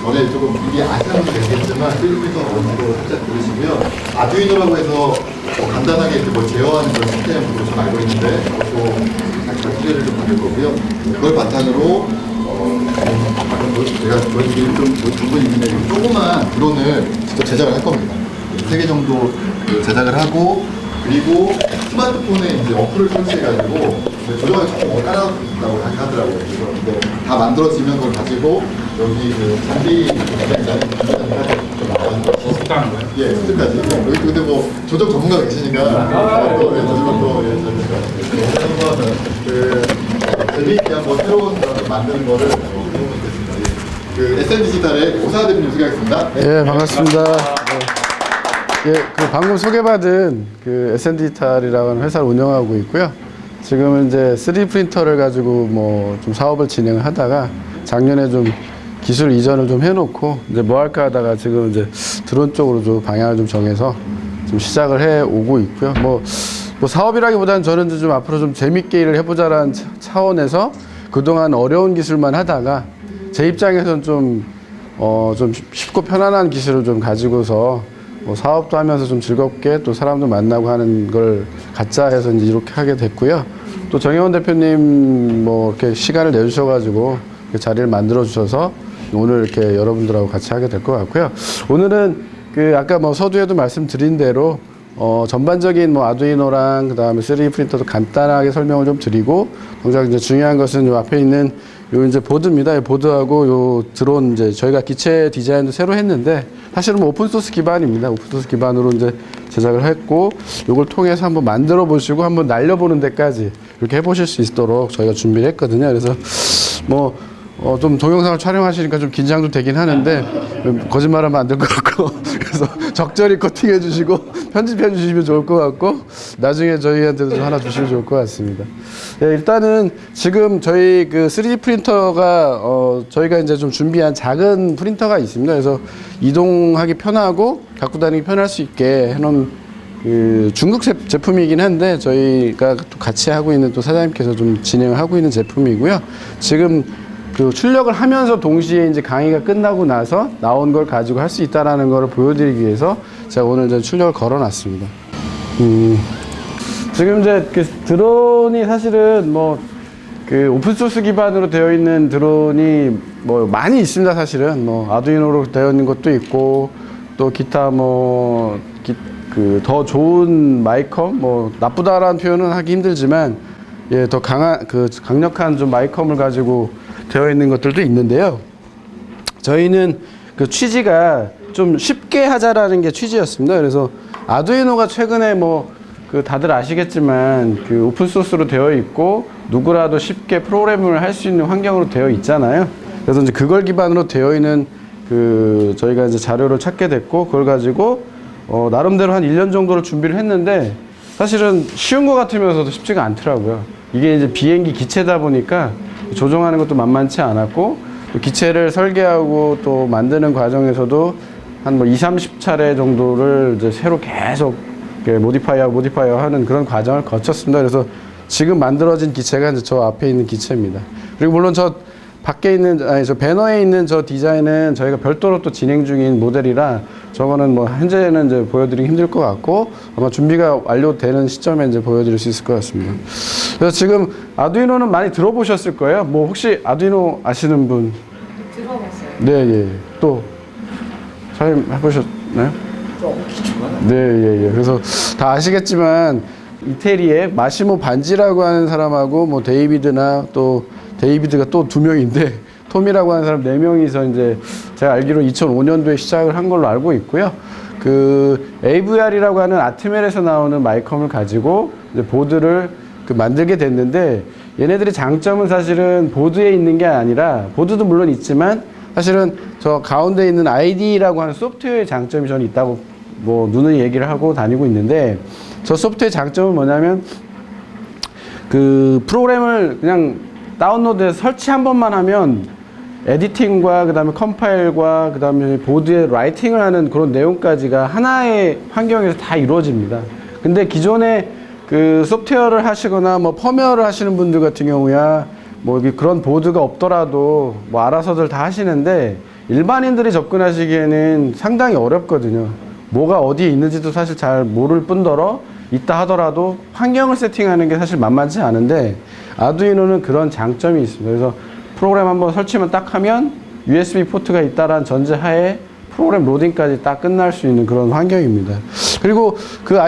전에 조금 미리 아시는 분도 계시겠지만 3D 원으로 살짝 들으시고요. 아두이노라고 해서 간단하게 뭐 제어하는 그런 시스템으로 좀 알고 있는데 그것도 살짝 소개를 좀 받을 거고요. 그걸 바탕으로 제가 보여드릴 좀 준거 있는데 조그만 드론을 직접 제작을 할 겁니다. 3개 정도 제작을 하고 그리고 스마트폰에 이제 어플을 설치해가지고 조정을 조금 깔아준다고 하더라고요. 그래서 다 만들어지면 그걸 가지고 여기 그 장비 습득하는 거예요? 예, 습득까지. 여기 근데 뭐 조정 전문가가 계시니까 또 재미있게 한번 새로운 걸 만드는 거를 해보겠습니다. 그 SN 디지털의 오사하 대표님 소개하겠습니다. 예, 반갑습니다. 예, 그 방금 소개받은 그 SN 디지털이라고 하는 회사를 운영하고 있고요. 지금은 이제 3D 프린터를 가지고 뭐 좀 사업을 진행을 하다가 작년에 좀 기술 이전을 좀 해놓고 이제 뭐 할까 하다가 지금 이제 드론 쪽으로 좀 방향을 좀 정해서 좀 시작을 해 오고 있고요. 뭐 사업이라기보다는 저는 좀 앞으로 좀 재밌게 일을 해보자라는 차원에서 그동안 어려운 기술만 하다가 제 입장에서는 좀 쉽고 편안한 기술을 좀 가지고서 뭐 사업도 하면서 좀 즐겁게 또 사람도 만나고 하는 걸 갖자 해서 이제 이렇게 하게 됐고요. 또 정혜원 대표님 뭐 이렇게 시간을 내주셔가지고 자리를 만들어 주셔서 오늘 이렇게 여러분들하고 같이 하게 될 것 같고요. 오늘은 그 아까 뭐 서두에도 말씀드린 대로 전반적인 뭐 아두이노랑 그 다음에 3D 프린터도 간단하게 설명을 좀 드리고, 동작 이제 중요한 것은 요 앞에 있는 요 이제 보드입니다. 이 보드하고 요 드론 이제 저희가 기체 디자인도 새로 했는데 사실은 뭐 오픈소스 기반입니다. 오픈소스 기반으로 이제 제작을 했고, 요걸 통해서 한번 만들어 보시고 한번 날려보는 데까지 이렇게 해보실 수 있도록 저희가 준비를 했거든요. 그래서 뭐 좀 동영상을 촬영하시니까 좀 긴장도 되긴 하는데 거짓말하면 안 될 것 같고 그래서 적절히 커팅해 주시고 편집해 주시면 좋을 것 같고 나중에 저희한테도 좀 하나 주시면 좋을 것 같습니다. 네, 일단은 지금 저희 그 3D 프린터가 저희가 이제 좀 준비한 작은 프린터가 있습니다. 그래서 이동하기 편하고 갖고 다니기 편할 수 있게 해놓은 그 중국 제품이긴 한데 저희가 또 같이 하고 있는 또 사장님께서 좀 진행을 하고 있는 제품이고요. 지금 그 출력을 하면서 동시에 이제 강의가 끝나고 나서 나온 걸 가지고 할 수 있다라는 걸 보여드리기 위해서 제가 오늘 이제 출력을 걸어놨습니다. 지금 이제 그 드론이 사실은 뭐 그 오픈소스 기반으로 되어 있는 드론이 뭐 많이 있습니다. 사실은 뭐 아두이노로 되어 있는 것도 있고 또 기타 뭐 그 더 좋은 마이컴 뭐 나쁘다라는 표현은 하기 힘들지만 예, 더 강력한 좀 마이컴을 가지고 되어 있는 것들도 있는데요. 저희는 그 취지가 좀 쉽게 하자라는 게 취지였습니다. 그래서 아두이노가 최근에 뭐 그 다들 아시겠지만 그 오픈 소스로 되어 있고 누구라도 쉽게 프로그램을 할 수 있는 환경으로 되어 있잖아요. 그래서 이제 그걸 기반으로 되어 있는 그 저희가 이제 자료를 찾게 됐고 그걸 가지고 나름대로 한 1년 정도를 준비를 했는데 사실은 쉬운 것 같으면서도 쉽지가 않더라고요. 이게 이제 비행기 기체다 보니까 조종하는 것도 만만치 않았고 또 기체를 설계하고 또 만드는 과정에서도 한 뭐 20-30차례 정도를 이제 새로 계속 모디파이어 하는 그런 과정을 거쳤습니다. 그래서 지금 만들어진 기체가 이제 저 앞에 있는 기체입니다. 그리고 물론 저 밖에 있는 저 배너에 있는 저 디자인은 저희가 별도로 또 진행 중인 모델이라 저거는 뭐 현재는 이제 보여드리기 힘들 것 같고 아마 준비가 완료되는 시점에 이제 보여드릴 수 있을 것 같습니다. 그래서 지금 아두이노는 많이 들어보셨을 거예요. 뭐 혹시 아두이노 아시는 분? 들어봤어요. 네, 예. 또 사장님 해보셨나요? 네, 예. 그래서 다 아시겠지만 이태리에 마시모 반지라고 하는 사람하고 뭐 데이비드나 또 데이비드가 또 2명인데 톰이라고 하는 사람 4명이서 이제 제가 알기로 2005년도에 시작을 한 걸로 알고 있고요. 그 AVR이라고 하는 아트멜에서 나오는 마이컴을 가지고 이제 보드를 만들게 됐는데 얘네들의 장점은 사실은 보드에 있는 게 아니라 보드도 물론 있지만 사실은 저 가운데 있는 ID라고 하는 소프트웨어의 장점이 저는 있다고 뭐 누누이 얘기를 하고 다니고 있는데 저 소프트웨어의 장점은 뭐냐면 그 프로그램을 그냥 다운로드해서 설치 한 번만 하면 에디팅과 그 다음에 컴파일과 그 다음에 보드에 라이팅을 하는 그런 내용까지가 하나의 환경에서 다 이루어집니다. 근데 기존에 그 소프트웨어를 하시거나 뭐 펌웨어를 하시는 분들 같은 경우야 뭐 그런 보드가 없더라도 뭐 알아서들 다 하시는데 일반인들이 접근하시기에는 상당히 어렵거든요. 뭐가 어디에 있는지도 사실 잘 모를 뿐더러 있다 하더라도 환경을 세팅하는 게 사실 만만치 않은데 아두이노는 그런 장점이 있습니다. 그래서 프로그램 한번 설치만 딱 하면 USB 포트가 있다라는 전제하에 프로그램 로딩까지 딱 끝날 수 있는 그런 환경입니다. 그리고 그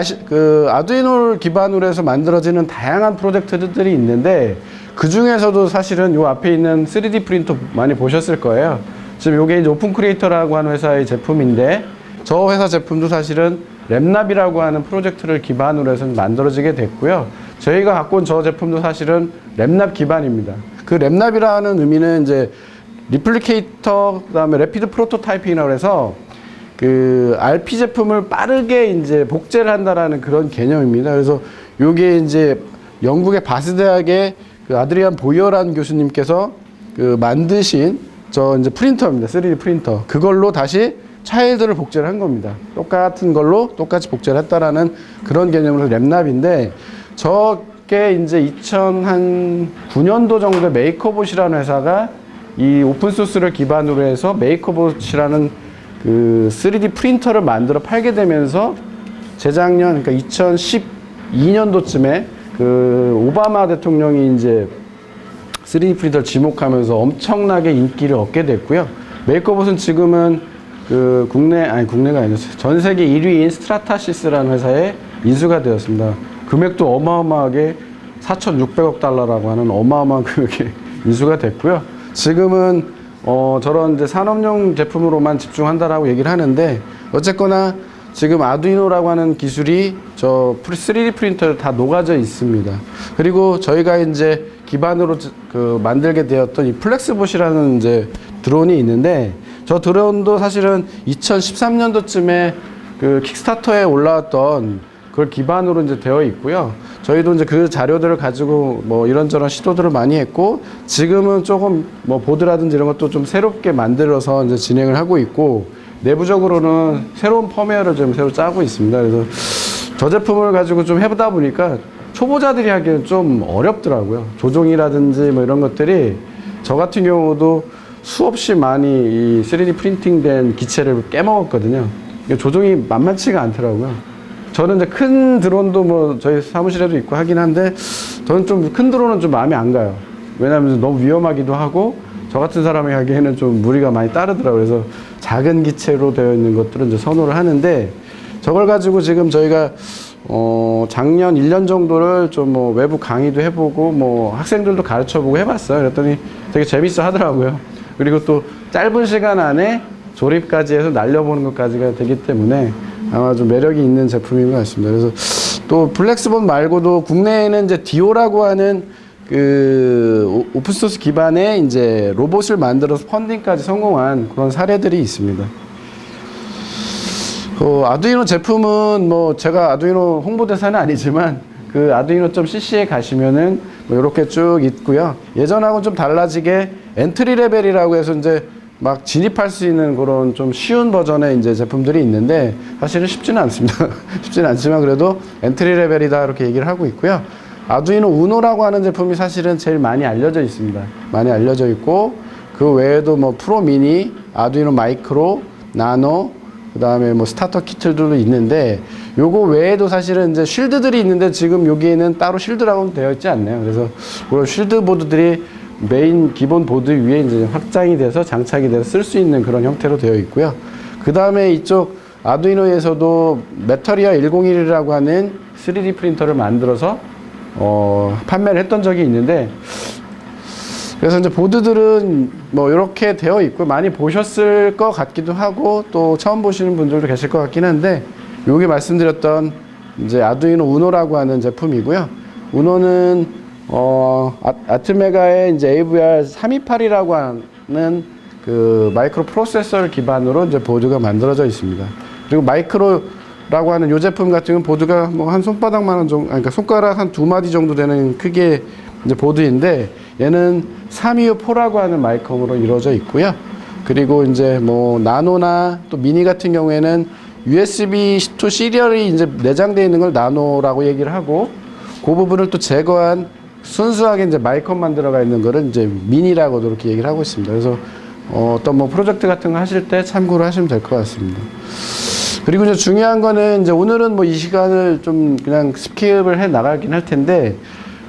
아두이노를 기반으로 해서 만들어지는 다양한 프로젝트들이 있는데 그 중에서도 사실은 요 앞에 있는 3D 프린터 많이 보셨을 거예요. 지금 요게 이제 오픈 크리에이터라고 하는 회사의 제품인데 저 회사 제품도 사실은 랩납이라고 하는 프로젝트를 기반으로 해서 만들어지게 됐고요. 저희가 갖고 온 저 제품도 사실은 랩납 기반입니다. 그 랩납이라는 의미는 이제 리플리케이터, 그다음에 래피드 프로토타이핑이라고 해서 그 RP 제품을 빠르게 이제 복제를 한다라는 그런 개념입니다. 그래서 요게 이제 영국의 바스 대학의 그 아드리안 보이어라는 교수님께서 그 만드신 저 이제 프린터입니다. 3D 프린터. 그걸로 다시 차일드를 복제를 한 겁니다. 똑같은 걸로 똑같이 복제를 했다라는 그런 개념으로 랩납인데 저게 이제 2009년도 정도에 메이커봇이라는 회사가 이 오픈소스를 기반으로 해서 메이커봇이라는 그 3D 프린터를 만들어 팔게 되면서 재작년, 그러니까 2012년도쯤에 그 오바마 대통령이 이제 3D 프린터를 지목하면서 엄청나게 인기를 얻게 됐고요. 메이커봇은 지금은 그 국내가 아니라 전 세계 1위인 스트라타시스라는 회사에 인수가 되었습니다. 금액도 어마어마하게 4,600억 달러라고 하는 어마어마한 금액에 인수가 됐고요. 지금은 저런 이제 산업용 제품으로만 집중한다라고 얘기를 하는데 어쨌거나 지금 아두이노라고 하는 기술이 저 3D 프린터에 다 녹아져 있습니다. 그리고 저희가 이제 기반으로 그 만들게 되었던 이 플렉스봇이라는 이제 드론이 있는데 저 드론도 사실은 2013년도쯤에 그 킥스타터에 올라왔던 그걸 기반으로 이제 되어 있고요. 저희도 이제 그 자료들을 가지고 뭐 이런저런 시도들을 많이 했고 지금은 조금 뭐 보드라든지 이런 것도 좀 새롭게 만들어서 이제 진행을 하고 있고 내부적으로는 새로운 펌웨어를 좀 새로 짜고 있습니다. 그래서 저 제품을 가지고 좀 해보다 보니까 초보자들이 하기에는 좀 어렵더라고요. 조종이라든지 뭐 이런 것들이 저 같은 경우도 수없이 많이 이 3D 프린팅된 기체를 깨먹었거든요. 조종이 만만치가 않더라고요. 저는 이제 큰 드론도 뭐 저희 사무실에도 있고 하긴 한데 저는 좀 큰 드론은 좀 마음에 안 가요. 왜냐하면 너무 위험하기도 하고 저 같은 사람이 하기에는 좀 무리가 많이 따르더라고요. 그래서 작은 기체로 되어 있는 것들은 이제 선호를 하는데 저걸 가지고 지금 저희가 작년 1년 정도를 좀 뭐 외부 강의도 해보고 뭐 학생들도 가르쳐보고 해봤어요. 그랬더니 되게 재밌어 하더라고요. 그리고 또 짧은 시간 안에 조립까지 해서 날려보는 것까지가 되기 때문에 아마 좀 매력이 있는 제품인 것 같습니다. 그래서 또 플렉스봇 말고도 국내에는 이제 디오라고 하는 그 오픈소스 기반의 이제 로봇을 만들어서 펀딩까지 성공한 그런 사례들이 있습니다. 아두이노 제품은 뭐 제가 아두이노 홍보대사는 아니지만 그 아두이노.cc에 가시면은 뭐 이렇게 쭉 있고요. 예전하고는 좀 달라지게 엔트리 레벨이라고 해서 이제 막 진입할 수 있는 그런 좀 쉬운 버전의 이제 제품들이 있는데 사실은 쉽지는 않습니다. 쉽지는 않지만 그래도 엔트리 레벨이다 이렇게 얘기를 하고 있고요. 아두이노 우노라고 하는 제품이 사실은 제일 많이 알려져 있습니다. 많이 알려져 있고 그 외에도 뭐 프로 미니, 아두이노 마이크로, 나노, 그 다음에 뭐 스타터 키트들도 있는데 요거 외에도 사실은 이제 쉴드들이 있는데 지금 여기에는 따로 쉴드라고는 되어 있지 않네요. 그래서 그런 쉴드 보드들이 메인 기본 보드 위에 이제 확장이 돼서 장착이 돼서 쓸 수 있는 그런 형태로 되어 있고요. 그 다음에 이쪽 아두이노에서도 메터리아 101이라고 하는 3D 프린터를 만들어서 판매를 했던 적이 있는데 그래서 이제 보드들은 뭐 이렇게 되어 있고 많이 보셨을 것 같기도 하고 또 처음 보시는 분들도 계실 것 같긴 한데 여기 말씀드렸던 이제 아두이노 우노라고 하는 제품이고요. 우노는 아트메가의 이제 AVR 328이라고 하는 그 마이크로 프로세서를 기반으로 이제 보드가 만들어져 있습니다. 그리고 마이크로라고 하는 이 제품 같은 경우는 보드가 뭐 한 손바닥만한 정도, 그러니까 손가락 한 2마디 정도 되는 크기의 이제 보드인데 얘는 324라고 하는 마이크롬으로 이루어져 있고요. 그리고 이제 뭐 나노나 또 미니 같은 경우에는 USB to 시리얼이 이제 내장되어 있는 걸 나노라고 얘기를 하고 그 부분을 또 제거한 순수하게 이제 마이크롬만 들어가 있는 거를 이제 미니라고도 이렇게 얘기를 하고 있습니다. 그래서 어떤 뭐 프로젝트 같은 거 하실 때 참고를 하시면 될 것 같습니다. 그리고 이제 중요한 거는 이제 오늘은 뭐 이 시간을 좀 그냥 스킵을 해 나가긴 할 텐데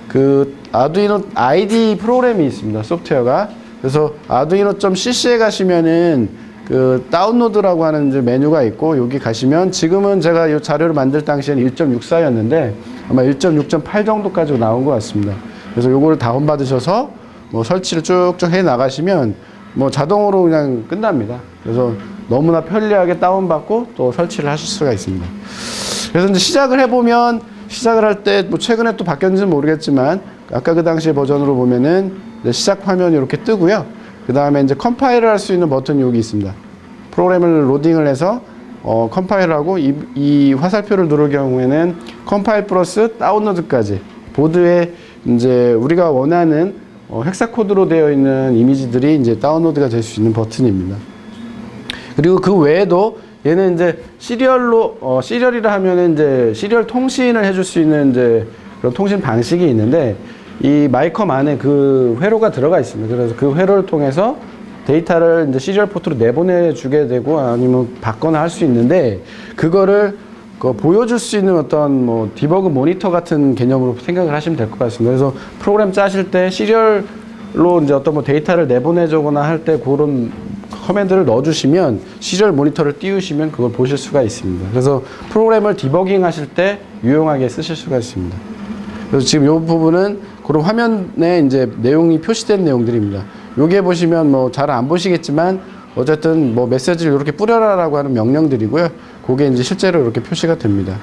그 아두이노 ID 프로그램이 있습니다. 소프트웨어가. 그래서 arduino.cc에 가시면은 그 다운로드라고 하는 이제 메뉴가 있고 여기 가시면 지금은 제가 이 자료를 만들 당시에는 1.64였는데 아마 1.6.8 정도까지 나온 것 같습니다. 그래서 요거를 다운받으셔서 뭐 설치를 쭉쭉 해 나가시면 뭐 자동으로 그냥 끝납니다. 그래서 너무나 편리하게 다운받고 또 설치를 하실 수가 있습니다. 그래서 이제 시작을 해보면 시작을 할 때 뭐 최근에 또 바뀌었는지는 모르겠지만 아까 그 당시의 버전으로 보면은 이제 시작 화면이 이렇게 뜨고요. 그 다음에 이제 컴파일을 할 수 있는 버튼이 여기 있습니다. 프로그램을 로딩을 해서 컴파일하고 이 화살표를 누를 경우에는 컴파일 플러스 다운로드까지 보드에 이제 우리가 원하는 헥사 코드로 되어 있는 이미지들이 이제 다운로드가 될 수 있는 버튼입니다. 그리고 그 외에도 얘는 이제 시리얼로 시리얼이라 하면은 이제 시리얼 통신을 해줄 수 있는 이제 그런 통신 방식이 있는데 이 마이컴 안에 그 회로가 들어가 있습니다. 그래서 그 회로를 통해서 데이터를 이제 시리얼 포트로 내보내주게 되고 아니면 받거나 할 수 있는데 그거를 보여줄 수 있는 어떤 뭐 디버그 모니터 같은 개념으로 생각을 하시면 될 것 같습니다. 그래서 프로그램 짜실 때 시리얼로 이제 어떤 뭐 데이터를 내보내주거나 할 때 그런 커맨드를 넣어주시면 시리얼 모니터를 띄우시면 그걸 보실 수가 있습니다. 그래서 프로그램을 디버깅 하실 때 유용하게 쓰실 수가 있습니다. 그래서 지금 이 부분은 그런 화면에 이제 내용이 표시된 내용들입니다. 여기에 보시면 뭐 잘 안 보시겠지만 어쨌든 뭐 메시지를 이렇게 뿌려라라고 하는 명령들이고요. 그게 이제 실제로 이렇게 표시가 됩니다.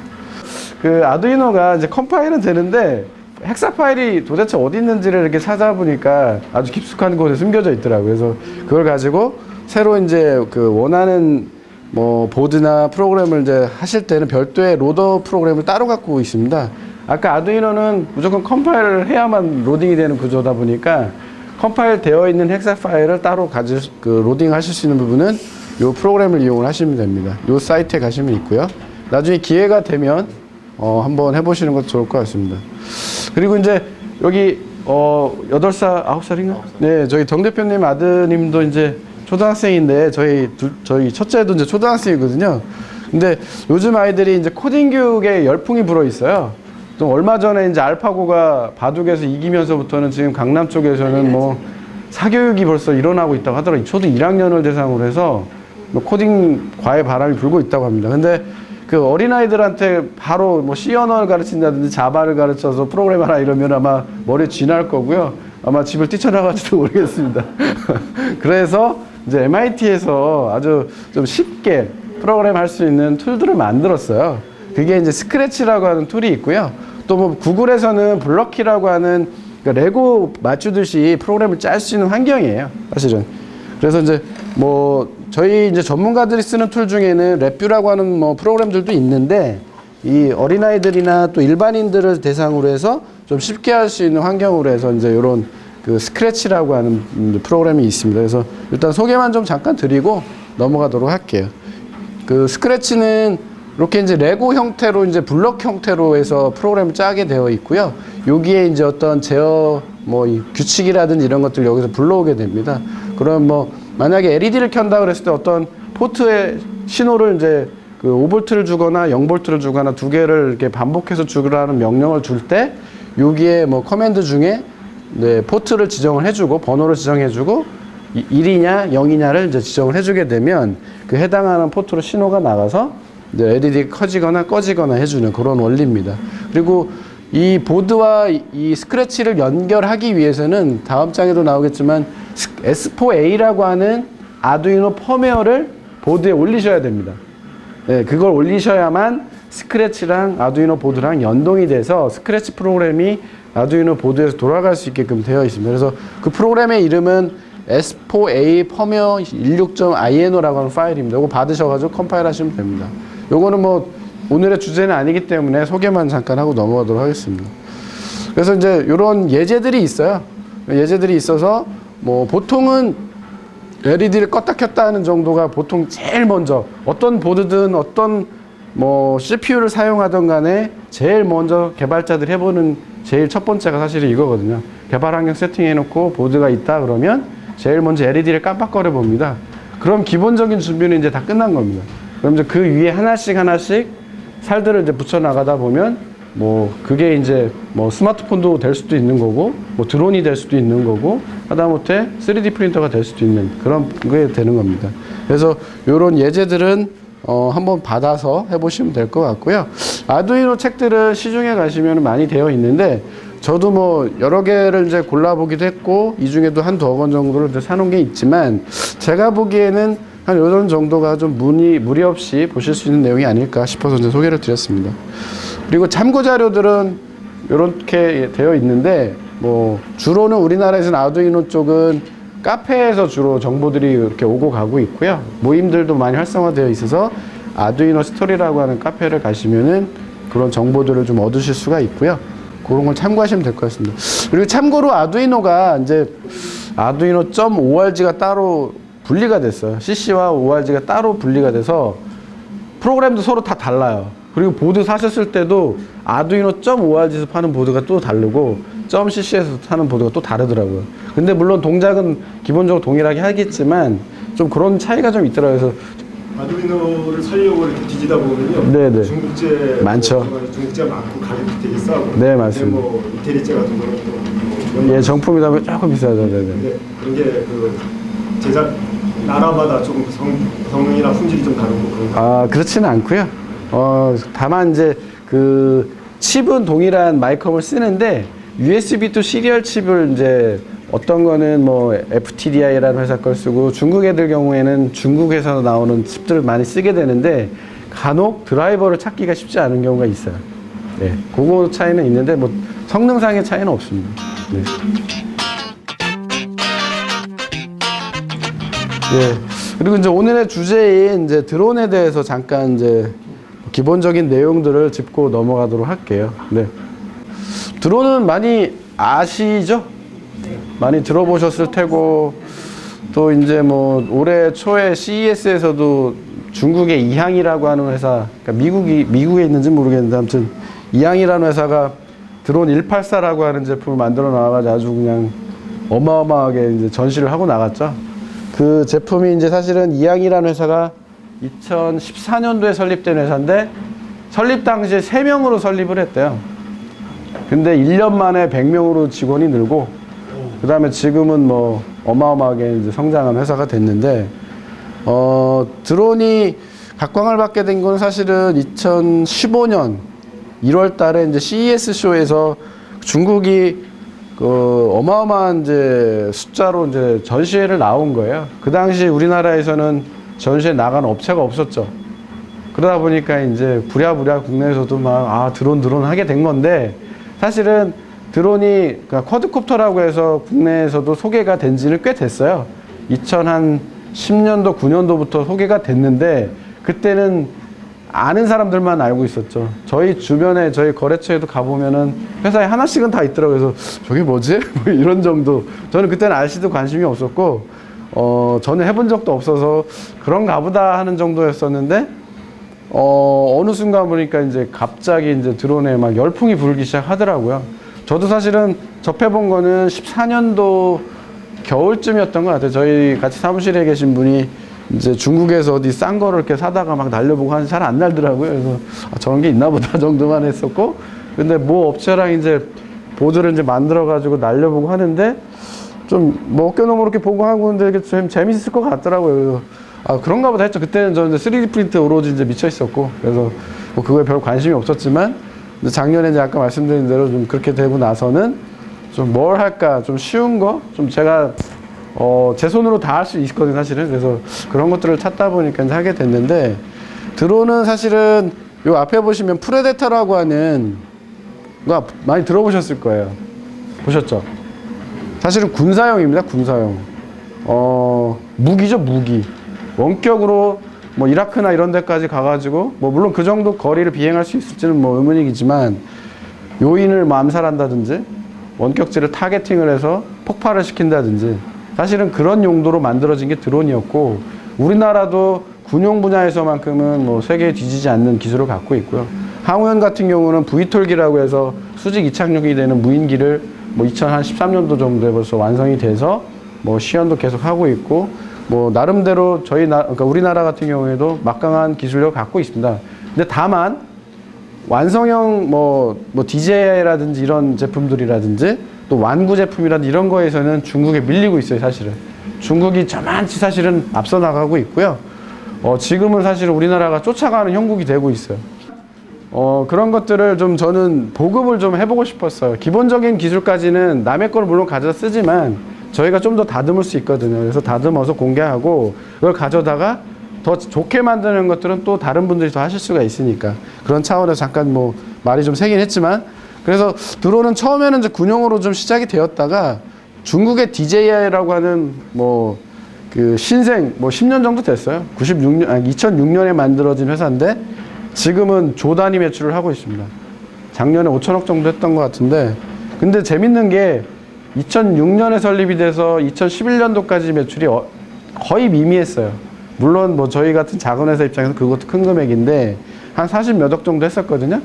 그 아두이노가 이제 컴파일은 되는데 헥사 파일이 도대체 어디 있는지를 이렇게 찾아보니까 아주 깊숙한 곳에 숨겨져 있더라고요. 그래서 그걸 가지고 새로 이제 그 원하는 뭐 보드나 프로그램을 이제 하실 때는 별도의 로더 프로그램을 따로 갖고 있습니다. 아까 아두이노는 무조건 컴파일을 해야만 로딩이 되는 구조다 보니까 컴파일 되어 있는 헥사 파일을 따로 로딩 하실 수 있는 부분은 이 프로그램을 이용을 하시면 됩니다. 이 사이트에 가시면 있고요. 나중에 기회가 되면 한번 해보시는 것도 좋을 것 같습니다. 그리고 이제 여기 8살, 9살인가? 네, 저희 정 대표님 아드님도 이제 초등학생인데 저희 첫째도 이제 초등학생이거든요. 근데 요즘 아이들이 이제 코딩 교육에 열풍이 불어 있어요. 또 얼마 전에 이제 알파고가 바둑에서 이기면서부터는 지금 강남 쪽에서는 뭐 사교육이 벌써 일어나고 있다고 하더라고요. 초등 1학년을 대상으로 해서 뭐 코딩 과외 바람이 불고 있다고 합니다. 근데 그 어린아이들한테 바로 뭐 C 언어를 가르친다든지 자바를 가르쳐서 프로그램 하라 이러면 아마 머리에 쥐날 거고요. 아마 집을 뛰쳐나갈지도 모르겠습니다. 그래서 이제 MIT에서 아주 좀 쉽게 프로그램 할 수 있는 툴들을 만들었어요. 그게 이제 스크래치라고 하는 툴이 있고요. 또 뭐 구글에서는 블럭키라고 하는 그러니까 레고 맞추듯이 프로그램을 짤 수 있는 환경이에요. 사실은. 그래서 이제 뭐 저희 이제 전문가들이 쓰는 툴 중에는 랩뷰라고 하는 뭐 프로그램들도 있는데 이 어린아이들이나 또 일반인들을 대상으로 해서 좀 쉽게 할 수 있는 환경으로 해서 이제 이런 그 스크래치라고 하는 프로그램이 있습니다. 그래서 일단 소개만 좀 잠깐 드리고 넘어가도록 할게요. 그 스크래치는 이렇게 이제 레고 형태로 이제 블럭 형태로 해서 프로그램을 짜게 되어 있고요. 여기에 이제 어떤 제어 뭐 이 규칙이라든지 이런 것들 여기서 불러오게 됩니다. 그럼 뭐 만약에 LED를 켠다 그랬을 때 어떤 포트의 신호를 이제 그 5볼트를 주거나 0볼트를 주거나 두 개를 이렇게 반복해서 주라는 명령을 줄 때 여기에 뭐 커맨드 중에 네, 포트를 지정을 해주고 번호를 지정해주고 1이냐 0이냐를 이제 지정을 해주게 되면 그 해당하는 포트로 신호가 나가서 이제 LED가 커지거나 꺼지거나 해주는 그런 원리입니다. 그리고 이 보드와 이 스크래치를 연결하기 위해서는 다음 장에도 나오겠지만 S4A라고 하는 아두이노 펌웨어를 보드에 올리셔야 됩니다. 네, 그걸 올리셔야만 스크래치랑 아두이노 보드랑 연동이 돼서 스크래치 프로그램이 아두이노 보드에서 돌아갈 수 있게끔 되어 있습니다. 그래서 그 프로그램의 이름은 S4A 펌웨어 16.ino라고 하는 파일입니다. 이거 받으셔가지고 컴파일 하시면 됩니다. 요거는 뭐 오늘의 주제는 아니기 때문에 소개만 잠깐 하고 넘어가도록 하겠습니다. 그래서 이제 이런 예제들이 있어요. 예제들이 있어서 뭐 보통은 LED를 껐다 켰다 하는 정도가 보통 제일 먼저 어떤 보드든 어떤 뭐 CPU를 사용하던 간에 제일 먼저 개발자들이 해보는 제일 첫 번째가 사실 이거거든요. 개발 환경 세팅해 놓고 보드가 있다 그러면 제일 먼저 LED를 깜빡거려 봅니다. 그럼 기본적인 준비는 이제 다 끝난 겁니다. 그럼 이제 그 위에 하나씩 살들을 이제 붙여 나가다 보면 뭐 그게 이제 뭐 스마트폰도 될 수도 있는 거고 뭐 드론이 될 수도 있는 거고 하다못해 3D 프린터가 될 수도 있는 그런 게 되는 겁니다. 그래서 이런 예제들은 한번 받아서 해보시면 될 것 같고요. 아두이노 책들은 시중에 가시면 많이 되어 있는데 저도 뭐 여러 개를 이제 골라보기도 했고 이 중에도 한두 권 정도를 이제 사놓은 게 있지만 제가 보기에는 한 이런 정도가 좀 무리 없이 보실 수 있는 내용이 아닐까 싶어서 이제 소개를 드렸습니다. 그리고 참고 자료들은 이렇게 되어 있는데 뭐 주로는 우리나라에서는 아두이노 쪽은 카페에서 주로 정보들이 이렇게 오고 가고 있고요. 모임들도 많이 활성화되어 있어서 아두이노 스토리라고 하는 카페를 가시면은 그런 정보들을 좀 얻으실 수가 있고요. 그런 걸 참고하시면 될 것 같습니다. 그리고 참고로 아두이노가 이제 아두이노 .org가 따로 분리가 됐어요. CC와 org가 따로 분리가 돼서 프로그램도 서로 다 달라요. 그리고 보드 사셨을 때도 아두이노 .org에서 파는 보드가 또 다르고 .cc에서 파는 보드가 또 다르더라고요. 근데 물론 동작은 기본적으로 동일하게 하겠지만 좀 그런 차이가 좀 있더라고요. 그래서 아두이노를 살려고 이렇게 뒤지다 보면요. 네네. 중국제 많죠. 중국제가 많고 가격이 되게 싸고. 네, 맞습니다. 뭐 이태리제 같은 거는 또 예, 정품이다 보면 조금 비싸죠. 네네. 근데 그런 게그 제작 나라마다 좀 성능이나 품질이 좀 다르고 그런가. 아, 그렇지는 않고요. 다만 이제 그 칩은 동일한 마이컴을 쓰는데 USB to 시리얼 칩을 이제 어떤 거는 뭐 FTDI라는 회사 걸 쓰고 중국 애들 경우에는 중국에서 나오는 칩들을 많이 쓰게 되는데 간혹 드라이버를 찾기가 쉽지 않은 경우가 있어요. 네, 그거 차이는 있는데 뭐 성능상의 차이는 없습니다. 네. 예. 그리고 이제 오늘의 주제인 이제 드론에 대해서 잠깐 이제 기본적인 내용들을 짚고 넘어가도록 할게요. 네. 드론은 많이 아시죠? 많이 들어보셨을 테고, 또 이제 뭐 올해 초에 CES에서도 중국의 이항이라고 하는 회사, 그러니까 미국에 있는지 모르겠는데 아무튼 이항이라는 회사가 드론 184라고 하는 제품을 만들어 나와가지고 아주 그냥 어마어마하게 이제 전시를 하고 나갔죠. 그 제품이 이제 사실은 이항이라는 회사가 2014년도에 설립된 회사인데 설립 당시에 3명으로 설립을 했대요. 근데 1년 만에 100명으로 직원이 늘고 그 다음에 지금은 뭐 어마어마하게 이제 성장한 회사가 됐는데 드론이 각광을 받게 된 건 사실은 2015년 1월 달에 이제 CES 쇼에서 중국이 그 어마어마한 이제 숫자로 이제 전시회를 나온 거예요. 그 당시 우리나라에서는 전시회 나간 업체가 없었죠. 그러다 보니까 이제 부랴부랴 국내에서도 막 드론 하게 된 건데 사실은 드론이 그러니까 쿼드콥터라고 해서 국내에서도 소개가 된 지는 꽤 됐어요. 2010년도 9년도부터 소개가 됐는데 그때는 아는 사람들만 알고 있었죠. 저희 주변에 저희 거래처에도 가보면은 회사에 하나씩은 다 있더라고요. 그래서 저게 뭐지? 뭐 이런 정도. 저는 그때는 RC도 관심이 없었고 저는 해본 적도 없어서 그런가 보다 하는 정도였었는데 어느 순간 보니까 이제 갑자기 이제 드론에 막 열풍이 불기 시작하더라고요. 저도 사실은 접해본 거는 14년도 겨울쯤이었던 것 같아요. 저희 같이 사무실에 계신 분이 이제 중국에서 어디 싼 거를 이렇게 사다가 막 날려보고 하는데 잘 안 날더라고요. 그래서 저런 게 있나 보다 정도만 했었고, 근데 뭐 업체랑 이제 보드를 이제 만들어가지고 날려보고 하는데 좀 뭐 어깨너머 이렇게 보고 하고 근데 이게 좀 재밌을 것 같더라고요. 그래서 그런가 보다 했죠. 그때는 저는 3D 프린트 오로지 이제 미쳐 있었고, 그래서 뭐 그거에 별 관심이 없었지만, 작년에 이제 아까 말씀드린 대로 좀 그렇게 되고 나서는 좀 뭘 할까, 좀 쉬운 거, 좀 제가 제 손으로 다 할 수 있거든요, 사실은. 그래서 그런 것들을 찾다 보니까 이제 하게 됐는데, 드론은 사실은 요 앞에 보시면 프레데터라고 하는 거 많이 들어보셨을 거예요. 보셨죠? 사실은 군사용입니다, 군사용. 무기죠, 무기. 원격으로 뭐 이라크나 이런 데까지 가가지고, 뭐 물론 그 정도 거리를 비행할 수 있을지는 뭐 의문이겠지만, 요인을 뭐 암살한다든지, 원격지를 타겟팅을 해서 폭발을 시킨다든지, 사실은 그런 용도로 만들어진 게 드론이었고, 우리나라도 군용 분야에서만큼은 뭐 세계에 뒤지지 않는 기술을 갖고 있고요. 항우연 같은 경우는 VTOL기라고 해서 수직 이착륙이 되는 무인기를 뭐 2013년도 정도에 벌써 완성이 돼서 뭐 시연도 계속 하고 있고 뭐 나름대로 그러니까 우리나라 같은 경우에도 막강한 기술력을 갖고 있습니다. 근데 다만 완성형 뭐 DJI라든지 이런 제품들이라든지 또 완구 제품이라든지 이런 거에서는 중국에 밀리고 있어요, 사실은. 중국이 저만치 사실은 앞서 나가고 있고요. 지금은 사실은 우리나라가 쫓아가는 형국이 되고 있어요. 그런 것들을 좀 저는 보급을 좀 해보고 싶었어요. 기본적인 기술까지는 남의 걸 물론 가져다 쓰지만 저희가 좀 더 다듬을 수 있거든요. 그래서 다듬어서 공개하고 그걸 가져다가 더 좋게 만드는 것들은 또 다른 분들이 더 하실 수가 있으니까 그런 차원에서 잠깐 뭐 말이 좀 세긴 했지만 그래서 드론은 처음에는 이제 군용으로 좀 시작이 되었다가 중국의 DJI라고 하는 뭐 그 신생 뭐 10년 정도 됐어요. 2006년에 만들어진 회사인데 지금은 조 단위 매출을 하고 있습니다. 작년에 5천억 정도 했던 것 같은데 근데 재밌는 게 2006년에 설립이 돼서 2011년도까지 매출이 거의 미미했어요. 물론 뭐 저희 같은 작은 회사 입장에서 그것도 큰 금액인데 한 40 몇 억 정도 했었거든요.